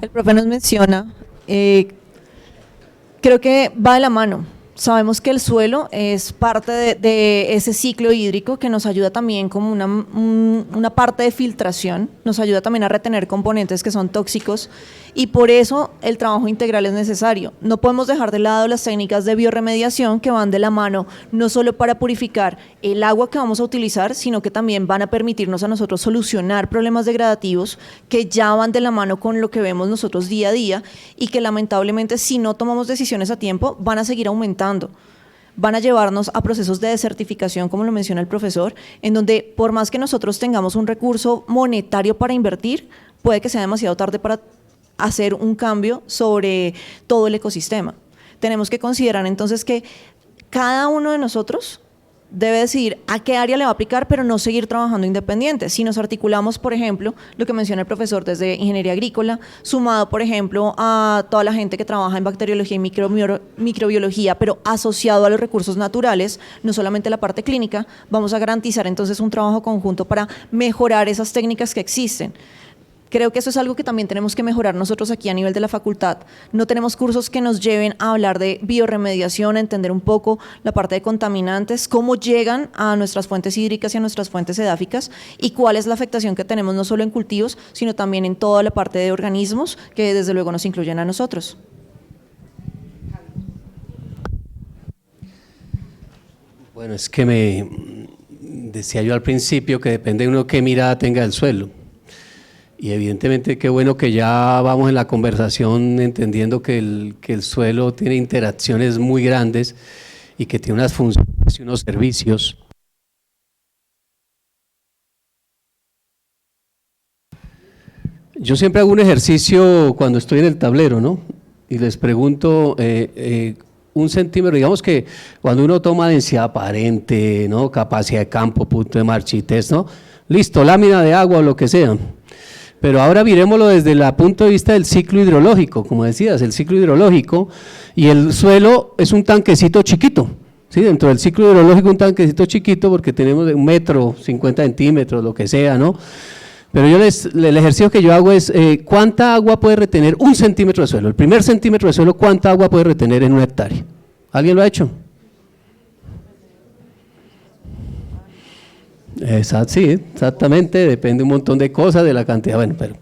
el profe nos menciona, creo que va de la mano. Sabemos que el suelo es parte de ese ciclo hídrico que nos ayuda también como una parte de filtración, nos ayuda también a retener componentes que son tóxicos y por eso el trabajo integral es necesario. No podemos dejar de lado las técnicas de biorremediación que van de la mano no solo para purificar el agua que vamos a utilizar, sino que también van a permitirnos a nosotros solucionar problemas degradativos que ya van de la mano con lo que vemos nosotros día a día y que lamentablemente si no tomamos decisiones a tiempo van a seguir aumentando. Van a llevarnos a procesos de desertificación, como lo menciona el profesor, en donde por más que nosotros tengamos un recurso monetario para invertir, puede que sea demasiado tarde para hacer un cambio sobre todo el ecosistema. Tenemos que considerar entonces que cada uno de nosotros debe decidir a qué área le va a aplicar, pero no seguir trabajando independiente. Si nos articulamos, por ejemplo, lo que menciona el profesor desde ingeniería agrícola, sumado, por ejemplo, a toda la gente que trabaja en bacteriología y microbiología, pero asociado a los recursos naturales, no solamente la parte clínica, vamos a garantizar entonces un trabajo conjunto para mejorar esas técnicas que existen. Creo que eso es algo que también tenemos que mejorar nosotros aquí a nivel de la facultad. No tenemos cursos que nos lleven a hablar de biorremediación, a entender un poco la parte de contaminantes, cómo llegan a nuestras fuentes hídricas y a nuestras fuentes edáficas y cuál es la afectación que tenemos no solo en cultivos, sino también en toda la parte de organismos que desde luego nos incluyen a nosotros. Bueno, es que me decía yo al principio que depende de uno qué mirada tenga del suelo. Y evidentemente qué bueno que ya vamos en la conversación entendiendo que el suelo tiene interacciones muy grandes y que tiene unas funciones y unos servicios. Yo siempre hago un ejercicio cuando estoy en el tablero, ¿no? Y les pregunto, un centímetro, digamos que cuando uno toma densidad aparente, ¿no? Capacidad de campo, punto de marchitez, ¿no? Listo, lámina de agua o lo que sea. Pero ahora miremoslo desde el punto de vista del ciclo hidrológico, como decías, el ciclo hidrológico, y el suelo es un tanquecito chiquito, ¿sí? Dentro del ciclo hidrológico un tanquecito chiquito porque tenemos 1 metro, 50 centímetros, lo que sea, ¿no? Pero yo el ejercicio que yo hago es, ¿cuánta agua puede retener 1 centímetro de suelo? El primer centímetro de suelo, ¿cuánta agua puede retener en 1 hectárea? ¿Alguien lo ha hecho? Sí, exactamente, depende un montón de cosas, de la cantidad, bueno, pero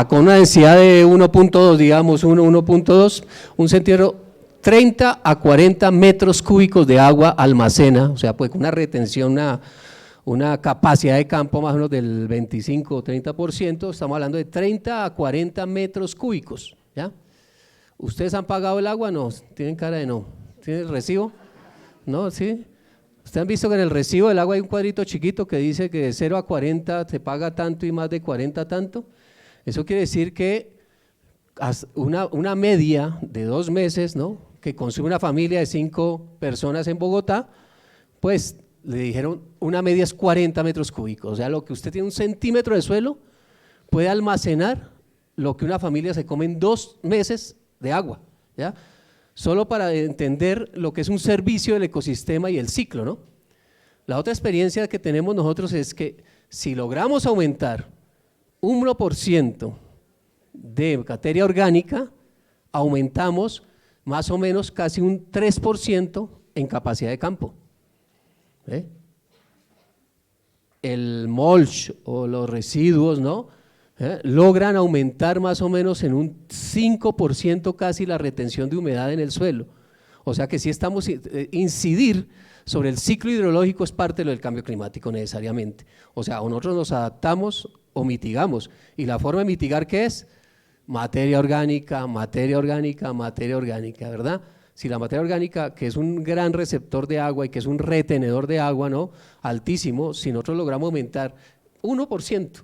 con una densidad de 1.2, digamos, 1.2, un centímetro, 30 a 40 metros cúbicos de agua almacena, o sea, pues con una retención, una capacidad de campo más o menos del 25 o 30%, estamos hablando de 30 a 40 metros cúbicos, ¿ya? ¿Ustedes han pagado el agua? No, tienen cara de no. ¿Tienen el recibo? No, ¿sí? ¿Ustedes han visto que en el recibo del agua hay un cuadrito chiquito que dice que de 0 a 40 se paga tanto y más de 40 tanto? Eso quiere decir que una media de 2 meses, ¿no?, que consume una familia de 5 personas en Bogotá, pues le dijeron una media es 40 metros cúbicos, o sea, lo que usted tiene 1 centímetro de suelo puede almacenar lo que una familia se come en 2 meses de agua, ¿ya? Solo para entender lo que es un servicio del ecosistema y el ciclo, ¿no? La otra experiencia que tenemos nosotros es que si logramos aumentar 1% de materia orgánica, aumentamos más o menos casi un 3% en capacidad de campo. El mulch o los residuos, ¿no? Logran aumentar más o menos en un 5% casi la retención de humedad en el suelo. O sea que sí estamos incidir sobre el ciclo hidrológico es parte de lo del cambio climático necesariamente. O sea, o nosotros nos adaptamos o mitigamos. ¿Y la forma de mitigar qué es? Materia orgánica, materia orgánica, materia orgánica, ¿verdad? Si la materia orgánica, que es un gran receptor de agua y que es un retenedor de agua, ¿no? Altísimo, si nosotros logramos aumentar 1%,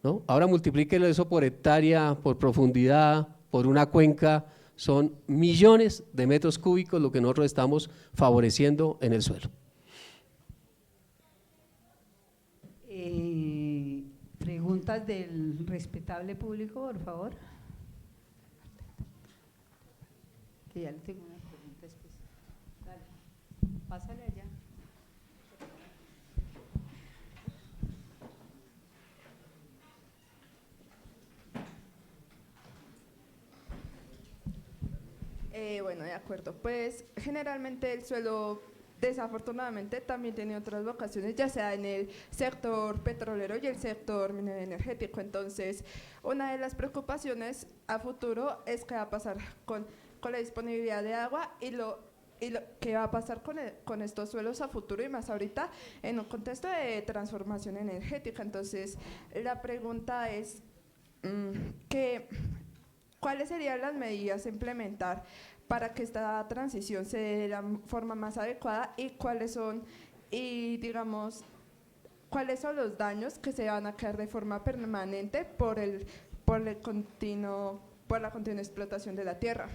¿no? Ahora multiplíquelo eso por hectárea, por profundidad, por una cuenca, son millones de metros cúbicos lo que nosotros estamos favoreciendo en el suelo. Preguntas del respetable público, por favor. Que ya le tengo una pregunta especial. Dale, pásale allá. Bueno, de acuerdo. Pues generalmente el suelo, desafortunadamente, también tiene otras vocaciones, ya sea en el sector petrolero y el sector energético. Entonces, una de las preocupaciones a futuro es qué va a pasar con la disponibilidad de agua y lo que va a pasar con estos suelos a futuro y más ahorita en un contexto de transformación energética. Entonces, la pregunta es ¿cuáles serían las medidas a implementar para que esta transición se dé de la forma más adecuada y cuáles son los daños que se van a quedar de forma permanente por la continua explotación de la tierra?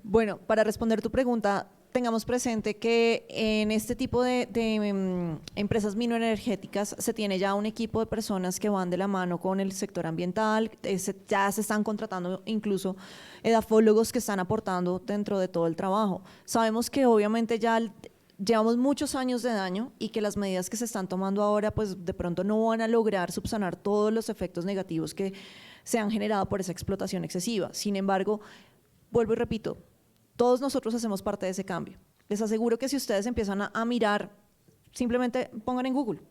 Bueno, para responder tu pregunta, tengamos presente que en este tipo de empresas minoenergéticas se tiene ya un equipo de personas que van de la mano con el sector ambiental, ya se están contratando incluso edafólogos que están aportando dentro de todo el trabajo. Sabemos que obviamente ya llevamos muchos años de daño y que las medidas que se están tomando ahora pues de pronto no van a lograr subsanar todos los efectos negativos que se han generado por esa explotación excesiva. Sin embargo, vuelvo y repito, todos nosotros hacemos parte de ese cambio. Les aseguro que si ustedes empiezan a mirar, simplemente pongan en Google,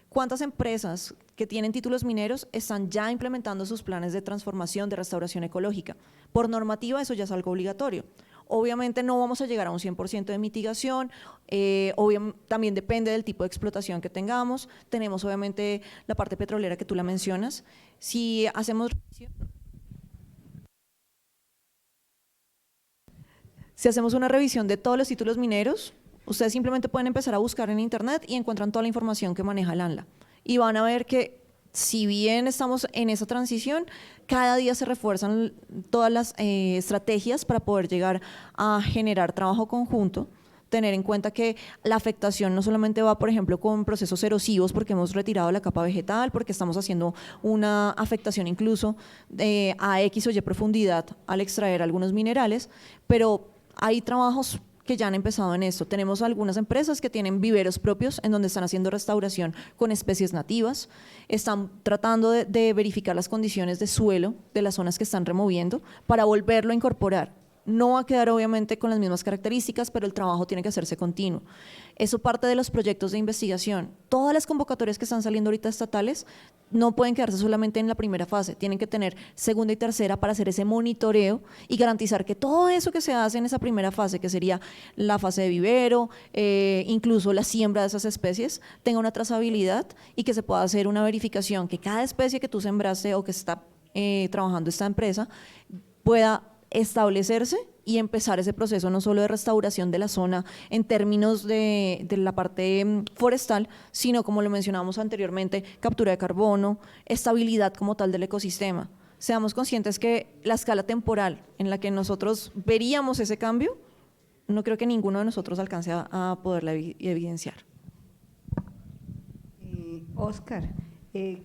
¿cuántas empresas que tienen títulos mineros están ya implementando sus planes de transformación, de restauración ecológica? Por normativa eso ya es algo obligatorio. Obviamente no vamos a llegar a un 100% de mitigación, también depende del tipo de explotación que tengamos. Tenemos obviamente la parte petrolera que tú la mencionas. Si hacemos una revisión de todos los títulos mineros, ustedes simplemente pueden empezar a buscar en internet y encuentran toda la información que maneja el ANLA. Y van a ver que si bien estamos en esa transición, cada día se refuerzan todas las estrategias para poder llegar a generar trabajo conjunto, tener en cuenta que la afectación no solamente va, por ejemplo, con procesos erosivos, porque hemos retirado la capa vegetal, porque estamos haciendo una afectación incluso a X o Y profundidad al extraer algunos minerales, pero hay trabajos que ya han empezado en esto. Tenemos algunas empresas que tienen viveros propios en donde están haciendo restauración con especies nativas, están tratando de verificar las condiciones de suelo de las zonas que están removiendo para volverlo a incorporar. No va a quedar obviamente con las mismas características, pero el trabajo tiene que hacerse continuo. Eso parte de los proyectos de investigación. Todas las convocatorias que están saliendo ahorita estatales no pueden quedarse solamente en la primera fase, tienen que tener segunda y tercera para hacer ese monitoreo y garantizar que todo eso que se hace en esa primera fase, que sería la fase de vivero, incluso la siembra de esas especies, tenga una trazabilidad y que se pueda hacer una verificación, que cada especie que tú sembraste o que está trabajando esta empresa pueda establecerse y empezar ese proceso no solo de restauración de la zona en términos de la parte forestal, sino como lo mencionábamos anteriormente, captura de carbono, estabilidad como tal del ecosistema. seamos conscientes que la escala temporal en la que nosotros veríamos ese cambio, no creo que ninguno de nosotros alcance a poderla evidenciar. Óscar,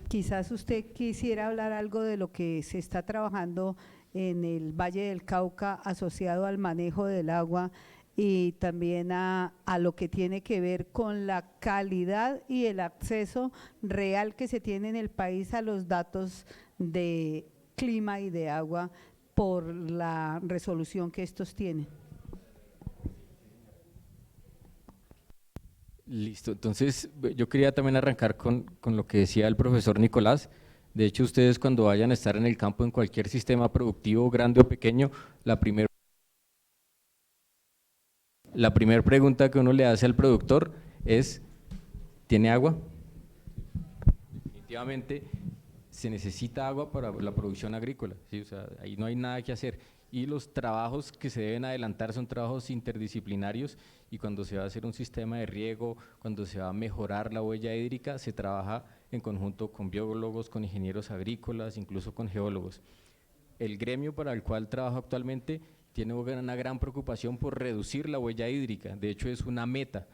quizás usted quisiera hablar algo de lo que se está trabajando en el Valle del Cauca asociado al manejo del agua y también a lo que tiene que ver con la calidad y el acceso real que se tiene en el país a los datos de clima y de agua por la resolución que estos tienen. Listo, entonces yo quería también arrancar con lo que decía el profesor Nicolás. De hecho, ustedes cuando vayan a estar en el campo en cualquier sistema productivo, grande o pequeño, la primera pregunta que uno le hace al productor es, ¿tiene agua? Definitivamente se necesita agua para la producción agrícola, ¿sí? O sea, ahí no hay nada que hacer. Y los trabajos que se deben adelantar son trabajos interdisciplinarios, y cuando se va a hacer un sistema de riego, cuando se va a mejorar la huella hídrica, se trabaja en conjunto con biólogos, con ingenieros agrícolas, incluso con geólogos. El gremio para el cual trabajo actualmente tiene una gran preocupación por reducir la huella hídrica. De hecho, es una meta.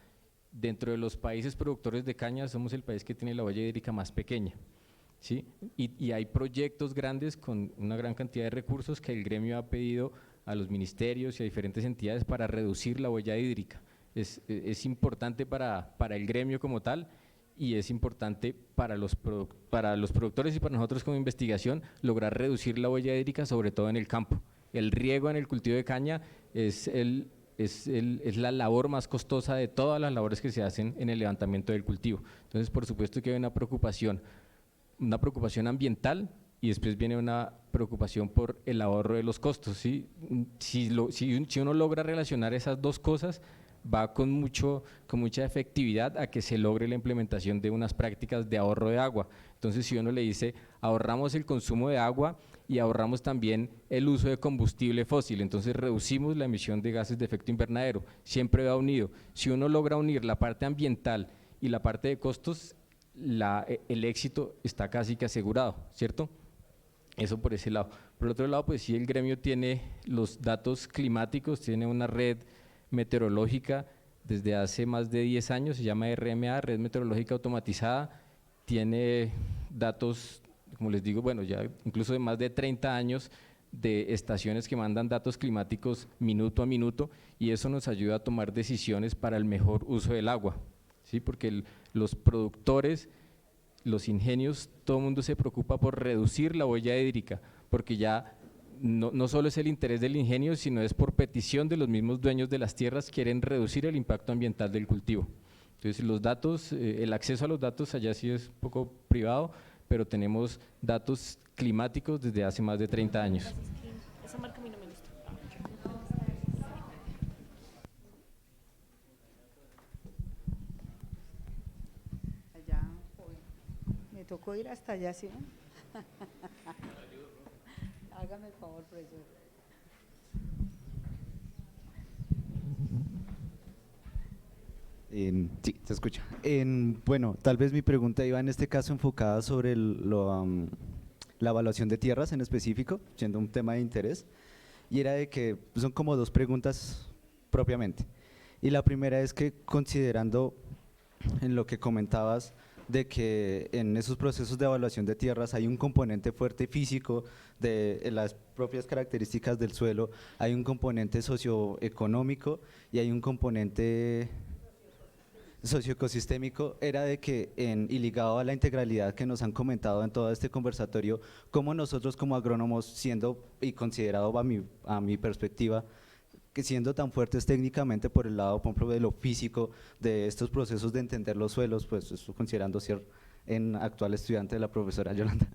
Dentro de los países productores de caña, somos el país que tiene la huella hídrica más pequeña, ¿sí? Y hay proyectos grandes con una gran cantidad de recursos que el gremio ha pedido a los ministerios y a diferentes entidades para reducir la huella hídrica. Es importante para el gremio como tal, y es importante para los productores y para nosotros como investigación lograr reducir la huella hídrica, sobre todo en el campo. El riego en el cultivo de caña es la labor más costosa de todas las labores que se hacen en el levantamiento del cultivo. Entonces, por supuesto que hay una preocupación ambiental, y después viene una preocupación por el ahorro de los costos, ¿sí? Si uno logra relacionar esas dos cosas, va con mucha efectividad a que se logre la implementación de unas prácticas de ahorro de agua. Entonces, si uno le dice, ahorramos el consumo de agua y ahorramos también el uso de combustible fósil, entonces reducimos la emisión de gases de efecto invernadero, siempre va unido. Si uno logra unir la parte ambiental y la parte de costos, el éxito está casi que asegurado, ¿cierto? Eso por ese lado. Por otro lado, pues sí, el gremio tiene los datos climáticos, tiene una red meteorológica desde hace más de 10 años, se llama RMA, Red Meteorológica Automatizada, tiene datos, como les digo, bueno, ya incluso de más de 30 años de estaciones que mandan datos climáticos minuto a minuto, y eso nos ayuda a tomar decisiones para el mejor uso del agua, ¿sí? Porque los productores, los ingenios, todo el mundo se preocupa por reducir la huella hídrica, porque ya no solo es el interés del ingenio, sino es por petición de los mismos dueños de las tierras, quieren reducir el impacto ambiental del cultivo. Entonces los datos, el acceso a los datos allá sí es un poco privado, pero tenemos datos climáticos desde hace más de 30 años. Esa marca a mí no me gusta. Allá, me tocó ir hasta allá, ¿sí? Hágame el favor, profesor. Sí, se escucha. Bueno, tal vez mi pregunta iba en este caso enfocada sobre la evaluación de tierras en específico, siendo un tema de interés, y era de que son como dos preguntas propiamente. Y la primera es que, considerando en lo que comentabas de que en esos procesos de evaluación de tierras hay un componente fuerte físico de las propias características del suelo, hay un componente socioeconómico y hay un componente socioecosistémico, era de que, y ligado a la integralidad que nos han comentado en todo este conversatorio, cómo nosotros como agrónomos, siendo y considerado a mi perspectiva, que siendo tan fuertes técnicamente por el lado, por ejemplo, de lo físico, de estos procesos de entender los suelos, pues esto considerando ser en actual estudiante de la profesora Yolanda,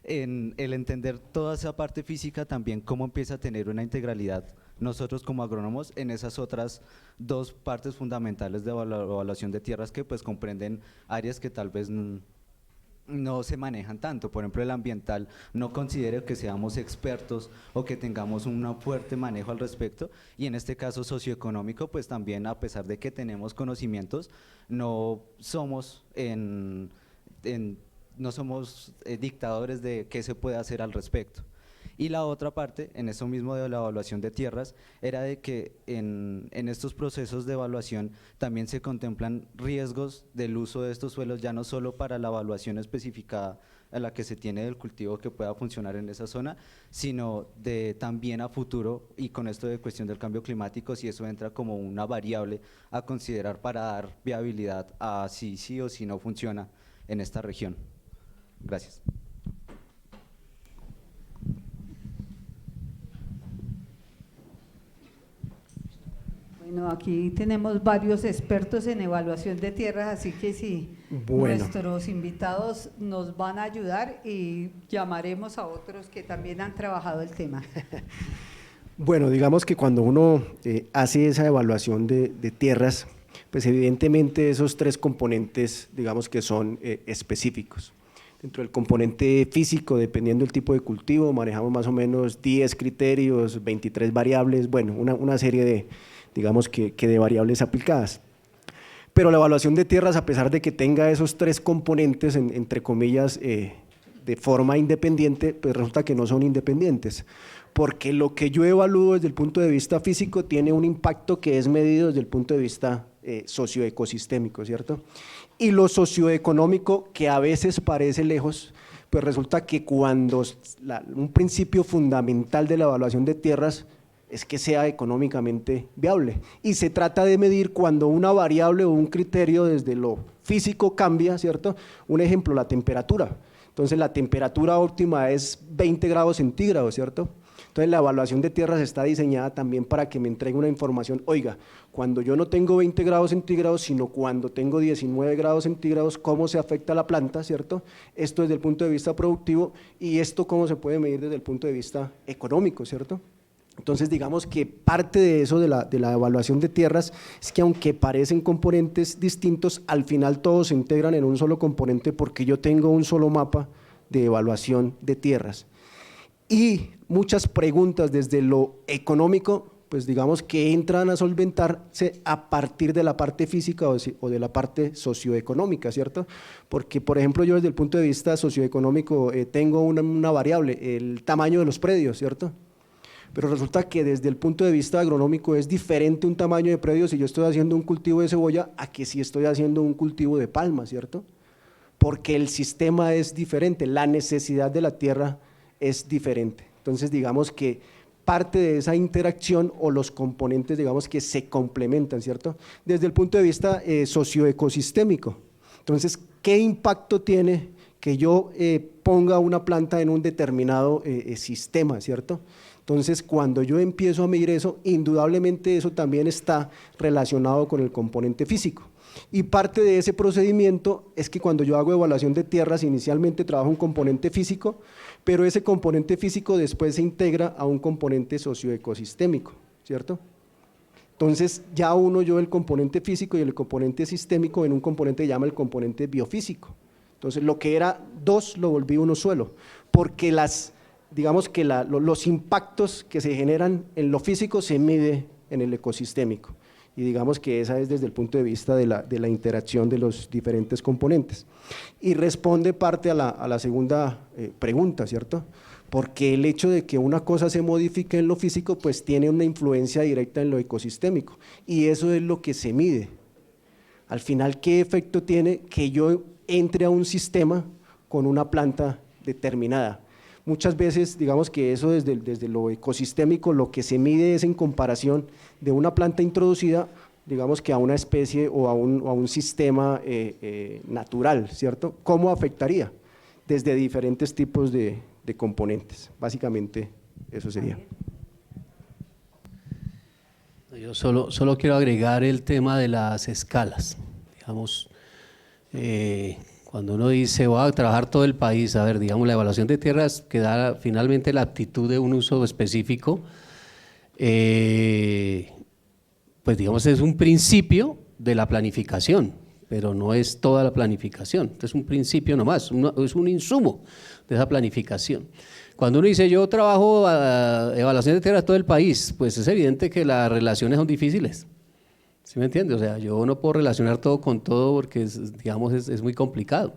en el entender toda esa parte física también, cómo empieza a tener una integralidad nosotros como agrónomos en esas otras dos partes fundamentales de evaluación de tierras que pues comprenden áreas que tal vez no se manejan tanto. Por ejemplo, el ambiental, no considero que seamos expertos o que tengamos un fuerte manejo al respecto, y en este caso socioeconómico, pues también, a pesar de que tenemos conocimientos, no somos dictadores de qué se puede hacer al respecto. Y la otra parte, en eso mismo de la evaluación de tierras, era de que en estos procesos de evaluación también se contemplan riesgos del uso de estos suelos, ya no solo para la evaluación especificada a la que se tiene del cultivo que pueda funcionar en esa zona, sino de también a futuro, y con esto de cuestión del cambio climático, si eso entra como una variable a considerar para dar viabilidad a si sí o si no funciona en esta región. Gracias. Bueno, aquí tenemos varios expertos en evaluación de tierras, así que si nuestros invitados nos van a ayudar y llamaremos a otros que también han trabajado el tema. Bueno, digamos que cuando uno hace esa evaluación de tierras, pues evidentemente esos tres componentes, digamos que son específicos. Dentro del componente físico, dependiendo del tipo de cultivo, manejamos más o menos 10 criterios, 23 variables, bueno, una serie de, digamos que de variables aplicadas. Pero la evaluación de tierras, a pesar de que tenga esos tres componentes, entre comillas, de forma independiente, pues resulta que no son independientes, porque lo que yo evalúo desde el punto de vista físico tiene un impacto que es medido desde el punto de vista socioecosistémico, ¿cierto? Y lo socioeconómico, que a veces parece lejos, pues resulta que cuando un principio fundamental de la evaluación de tierras es que sea económicamente viable, y se trata de medir cuando una variable o un criterio desde lo físico cambia, ¿cierto? Un ejemplo, la temperatura. Entonces la temperatura óptima es 20 grados centígrados, ¿cierto? Entonces la evaluación de tierras está diseñada también para que me entregue una información, oiga, cuando yo no tengo 20 grados centígrados, sino cuando tengo 19 grados centígrados, ¿cómo se afecta la planta, ¿cierto? Esto desde el punto de vista productivo, y esto cómo se puede medir desde el punto de vista económico, ¿cierto? Entonces digamos que parte de eso de la evaluación de tierras es que aunque parecen componentes distintos, al final todos se integran en un solo componente porque yo tengo un solo mapa de evaluación de tierras. Y muchas preguntas desde lo económico, pues digamos que entran a solventarse a partir de la parte física o de la parte socioeconómica, ¿cierto? Porque, por ejemplo, yo desde el punto de vista socioeconómico tengo una variable, el tamaño de los predios, ¿cierto? Pero resulta que desde el punto de vista agronómico es diferente un tamaño de predio si yo estoy haciendo un cultivo de cebolla a que si estoy haciendo un cultivo de palma, ¿cierto? Porque el sistema es diferente, la necesidad de la tierra es diferente. Entonces digamos que parte de esa interacción o los componentes digamos que se complementan, ¿cierto? Desde el punto de vista socioecosistémico. Entonces, ¿qué impacto tiene que yo ponga una planta en un determinado sistema, ¿cierto? Entonces, cuando yo empiezo a medir eso, indudablemente eso también está relacionado con el componente físico. Y parte de ese procedimiento es que cuando yo hago evaluación de tierras, inicialmente trabajo un componente físico, pero ese componente físico después se integra a un componente socioecosistémico, ¿cierto? Entonces, ya uno yo el componente físico y el componente sistémico en un componente que llama el componente biofísico. Entonces, lo que era dos lo volví uno solo, porque digamos que los impactos que se generan en lo físico se mide en el ecosistémico, y digamos que esa es desde el punto de vista de la interacción de los diferentes componentes. Y responde parte a la segunda pregunta, ¿cierto? Porque el hecho de que una cosa se modifique en lo físico, pues tiene una influencia directa en lo ecosistémico, y eso es lo que se mide. Al final, ¿qué efecto tiene que yo entre a un sistema con una planta determinada? Muchas veces, digamos que eso desde lo ecosistémico, lo que se mide es en comparación de una planta introducida, digamos que a una especie o a un sistema natural, ¿cierto? ¿Cómo afectaría? Desde diferentes tipos de componentes. Básicamente, eso sería. Yo solo quiero agregar el tema de las escalas. Digamos, cuando uno dice voy a trabajar todo el país, a ver, digamos la evaluación de tierras que da finalmente la aptitud de un uso específico, pues digamos es un principio de la planificación, pero no es toda la planificación, es un principio nomás, es un insumo de esa planificación. Cuando uno dice yo trabajo evaluación de tierras todo el país, pues es evidente que las relaciones son difíciles. ¿Sí me entiende? O sea, yo no puedo relacionar todo con todo porque es muy complicado.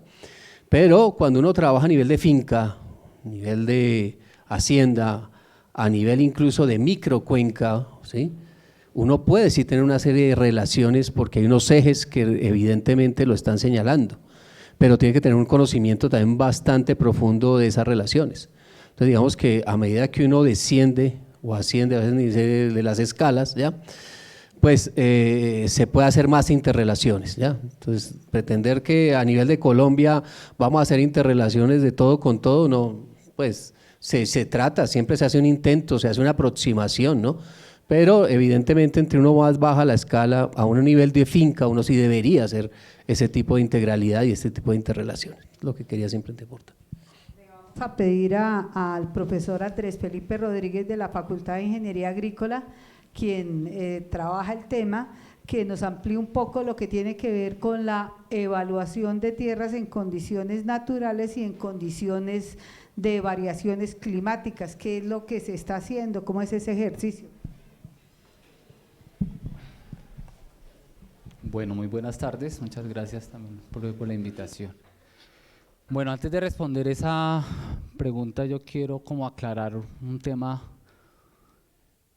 Pero cuando uno trabaja a nivel de finca, a nivel de hacienda, a nivel incluso de microcuenca, ¿sí? Uno puede sí tener una serie de relaciones porque hay unos ejes que evidentemente lo están señalando, pero tiene que tener un conocimiento también bastante profundo de esas relaciones. Entonces digamos que a medida que uno desciende o asciende a veces ni sé de las escalas, ¿ya? Pues se puede hacer más interrelaciones, ¿ya? Entonces pretender que a nivel de Colombia vamos a hacer interrelaciones de todo con todo, no, pues se trata, siempre se hace un intento, se hace una aproximación, ¿no? Pero evidentemente entre uno más baja la escala, a un nivel de finca, uno sí debería hacer ese tipo de integralidad y este tipo de interrelaciones, lo que quería simplemente aportar. Vamos a pedir al profesor Andrés Felipe Rodríguez de la Facultad de Ingeniería Agrícola, quien trabaja el tema, que nos amplíe un poco lo que tiene que ver con la evaluación de tierras en condiciones naturales y en condiciones de variaciones climáticas, qué es lo que se está haciendo, cómo es ese ejercicio. Bueno, muy buenas tardes, muchas gracias también por la invitación. Bueno, antes de responder esa pregunta, yo quiero como aclarar un tema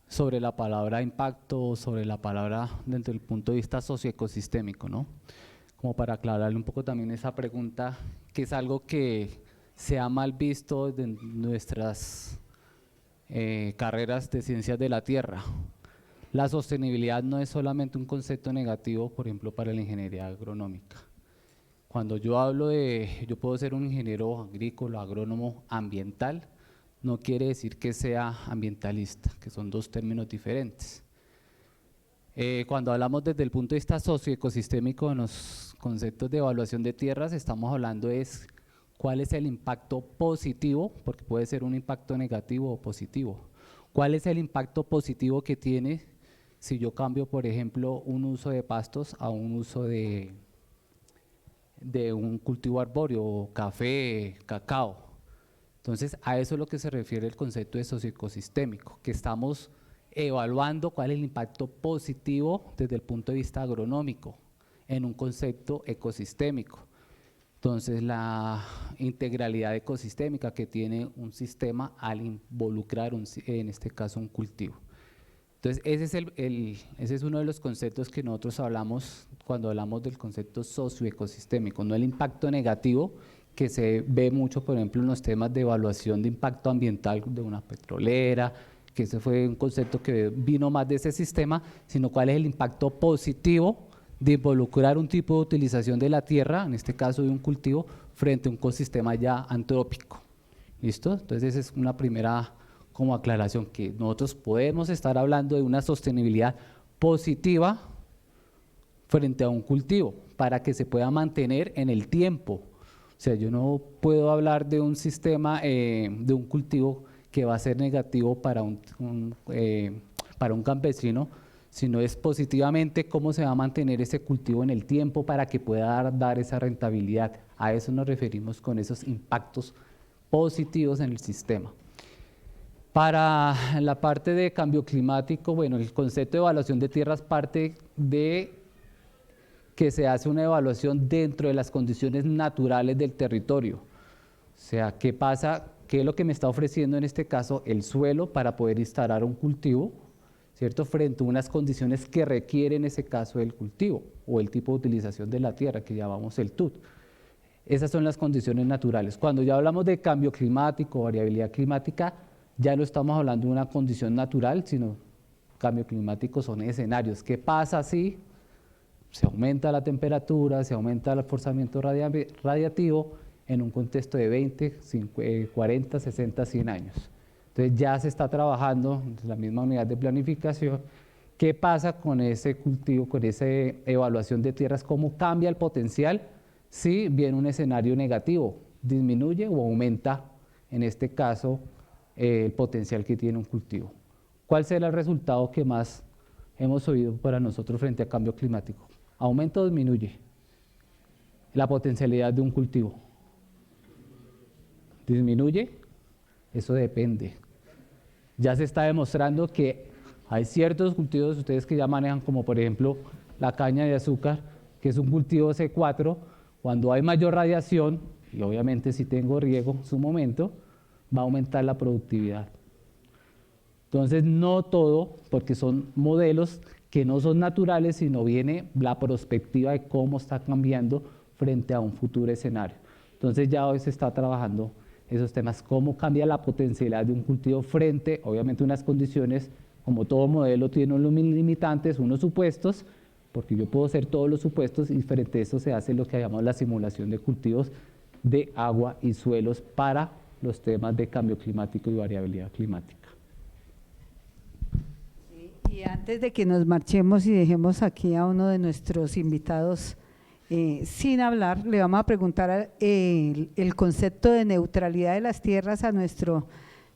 sobre la palabra impacto, sobre la palabra desde el punto de vista socioecosistémico, ¿no? Como para aclararle un poco también esa pregunta, que es algo que se ha mal visto en nuestras carreras de ciencias de la tierra. La sostenibilidad no es solamente un concepto negativo, por ejemplo, para la ingeniería agronómica. Cuando yo hablo yo puedo ser un ingeniero agrícola, agrónomo ambiental, no quiere decir que sea ambientalista, que son dos términos diferentes. Cuando hablamos desde el punto de vista socioecosistémico en los conceptos de evaluación de tierras, estamos hablando es cuál es el impacto positivo, porque puede ser un impacto negativo o positivo. ¿Cuál es el impacto positivo que tiene si yo cambio, por ejemplo, un uso de pastos a un uso de un cultivo arbóreo, café, cacao? Entonces, a eso es lo que se refiere el concepto de socioecosistémico, que estamos evaluando cuál es el impacto positivo desde el punto de vista agronómico en un concepto ecosistémico. Entonces, la integralidad ecosistémica que tiene un sistema al involucrar, en este caso, un cultivo. Entonces, ese es uno de los conceptos que nosotros hablamos cuando hablamos del concepto socioecosistémico, no el impacto negativo que se ve mucho, por ejemplo, en los temas de evaluación de impacto ambiental de una petrolera, que ese fue un concepto que vino más de ese sistema, sino cuál es el impacto positivo de involucrar un tipo de utilización de la tierra, en este caso de un cultivo, frente a un ecosistema ya antrópico. ¿Listo? Entonces esa es una primera como aclaración, que nosotros podemos estar hablando de una sostenibilidad positiva frente a un cultivo, para que se pueda mantener en el tiempo. O sea, yo no puedo hablar de un sistema, de un cultivo que va a ser negativo para un campesino, sino es positivamente cómo se va a mantener ese cultivo en el tiempo para que pueda dar esa rentabilidad. A eso nos referimos con esos impactos positivos en el sistema. Para la parte de cambio climático, bueno, el concepto de evaluación de tierras parte de que se hace una evaluación dentro de las condiciones naturales del territorio. O sea, ¿qué pasa? ¿Qué es lo que me está ofreciendo en este caso el suelo para poder instalar un cultivo, ¿cierto? Frente a unas condiciones que requiere en ese caso el cultivo o el tipo de utilización de la tierra que llamamos el TUT. Esas son las condiciones naturales. Cuando ya hablamos de cambio climático, variabilidad climática, ya no estamos hablando de una condición natural, sino cambio climático son escenarios. ¿Qué pasa si se aumenta la temperatura, se aumenta el forzamiento radiativo en un contexto de 20, 40, 60, 100 años? Entonces ya se está trabajando en la misma unidad de planificación. ¿Qué pasa con ese cultivo, con esa evaluación de tierras? ¿Cómo cambia el potencial si viene un escenario negativo? ¿Disminuye o aumenta, en este caso, el potencial que tiene un cultivo? ¿Cuál será el resultado que más hemos oído para nosotros frente a cambio climático? ¿Aumenta o disminuye la potencialidad de un cultivo? ¿Disminuye? Eso depende. Ya se está demostrando que hay ciertos cultivos, ustedes que ya manejan, como por ejemplo la caña de azúcar, que es un cultivo C4, cuando hay mayor radiación, y obviamente si tengo riego en su momento, va a aumentar la productividad. Entonces, no todo, porque son modelos que no son naturales, sino viene la perspectiva de cómo está cambiando frente a un futuro escenario. Entonces, ya hoy se está trabajando esos temas, cómo cambia la potencialidad de un cultivo frente, obviamente, a unas condiciones, como todo modelo tiene unos limitantes, unos supuestos, porque yo puedo hacer todos los supuestos y frente a eso se hace lo que llamamos la simulación de cultivos de agua y suelos para los temas de cambio climático y variabilidad climática. Y antes de que nos marchemos y dejemos aquí a uno de nuestros invitados sin hablar, le vamos a preguntar el concepto de neutralidad de las tierras a nuestro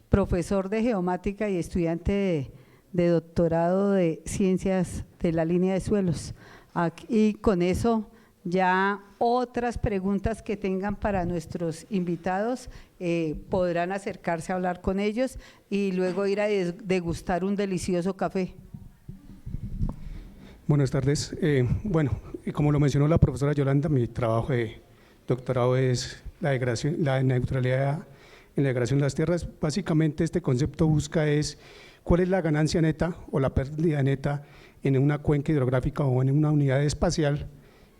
profesor de geomática y estudiante de doctorado de ciencias de la línea de suelos. Y con eso ya otras preguntas que tengan para nuestros invitados podrán acercarse a hablar con ellos y luego ir a degustar un delicioso café. Buenas tardes. Bueno, como lo mencionó la profesora Yolanda, mi trabajo de doctorado es la neutralidad en la degradación de las tierras. Básicamente este concepto busca es cuál es la ganancia neta o la pérdida neta en una cuenca hidrográfica o en una unidad espacial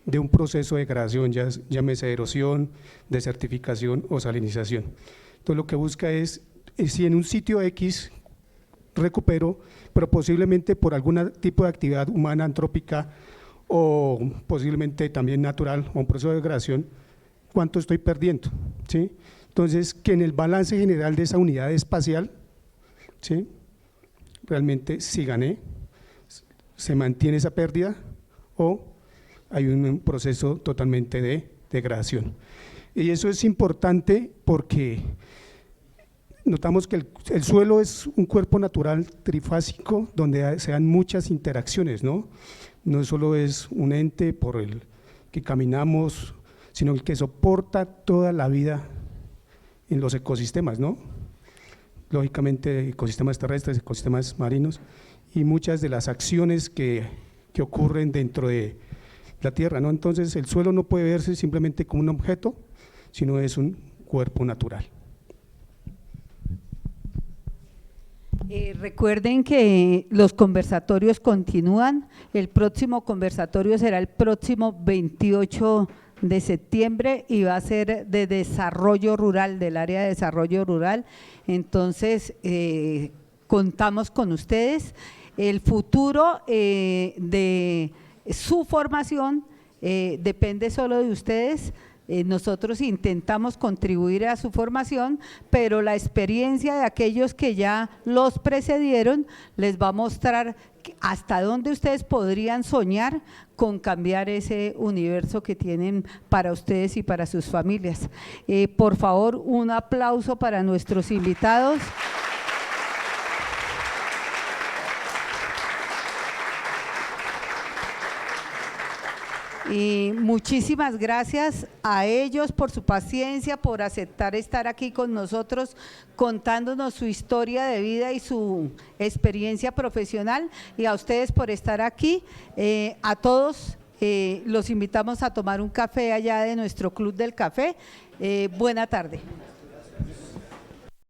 de un proceso de degradación, llámese erosión, desertificación o salinización. Entonces lo que busca es si en un sitio X recupero, pero posiblemente por algún tipo de actividad humana antrópica o posiblemente también natural o un proceso de degradación, ¿cuánto estoy perdiendo? ¿Sí? Entonces, que en el balance general de esa unidad espacial, ¿sí?, realmente si gané, se mantiene esa pérdida o hay un proceso totalmente de degradación. Y eso es importante porque notamos que el suelo es un cuerpo natural trifásico donde se dan muchas interacciones, ¿no? No solo es un ente por el que caminamos, sino el que soporta toda la vida en los ecosistemas, ¿no? Lógicamente ecosistemas terrestres, ecosistemas marinos y muchas de las acciones que ocurren dentro de la Tierra, ¿no? Entonces el suelo no puede verse simplemente como un objeto, sino es un cuerpo natural. Recuerden que los conversatorios continúan. El próximo conversatorio será el próximo 28 de septiembre y va a ser de desarrollo rural, del área de desarrollo rural. Entonces, contamos con ustedes. El futuro de su formación depende solo de ustedes. Nosotros intentamos contribuir a su formación, pero la experiencia de aquellos que ya los precedieron les va a mostrar hasta dónde ustedes podrían soñar con cambiar ese universo que tienen para ustedes y para sus familias. Por favor, un aplauso para nuestros invitados. Y muchísimas gracias a ellos por su paciencia, por aceptar estar aquí con nosotros, contándonos su historia de vida y su experiencia profesional, y a ustedes por estar aquí. A todos los invitamos a tomar un café allá de nuestro Club del Café. Buena tarde.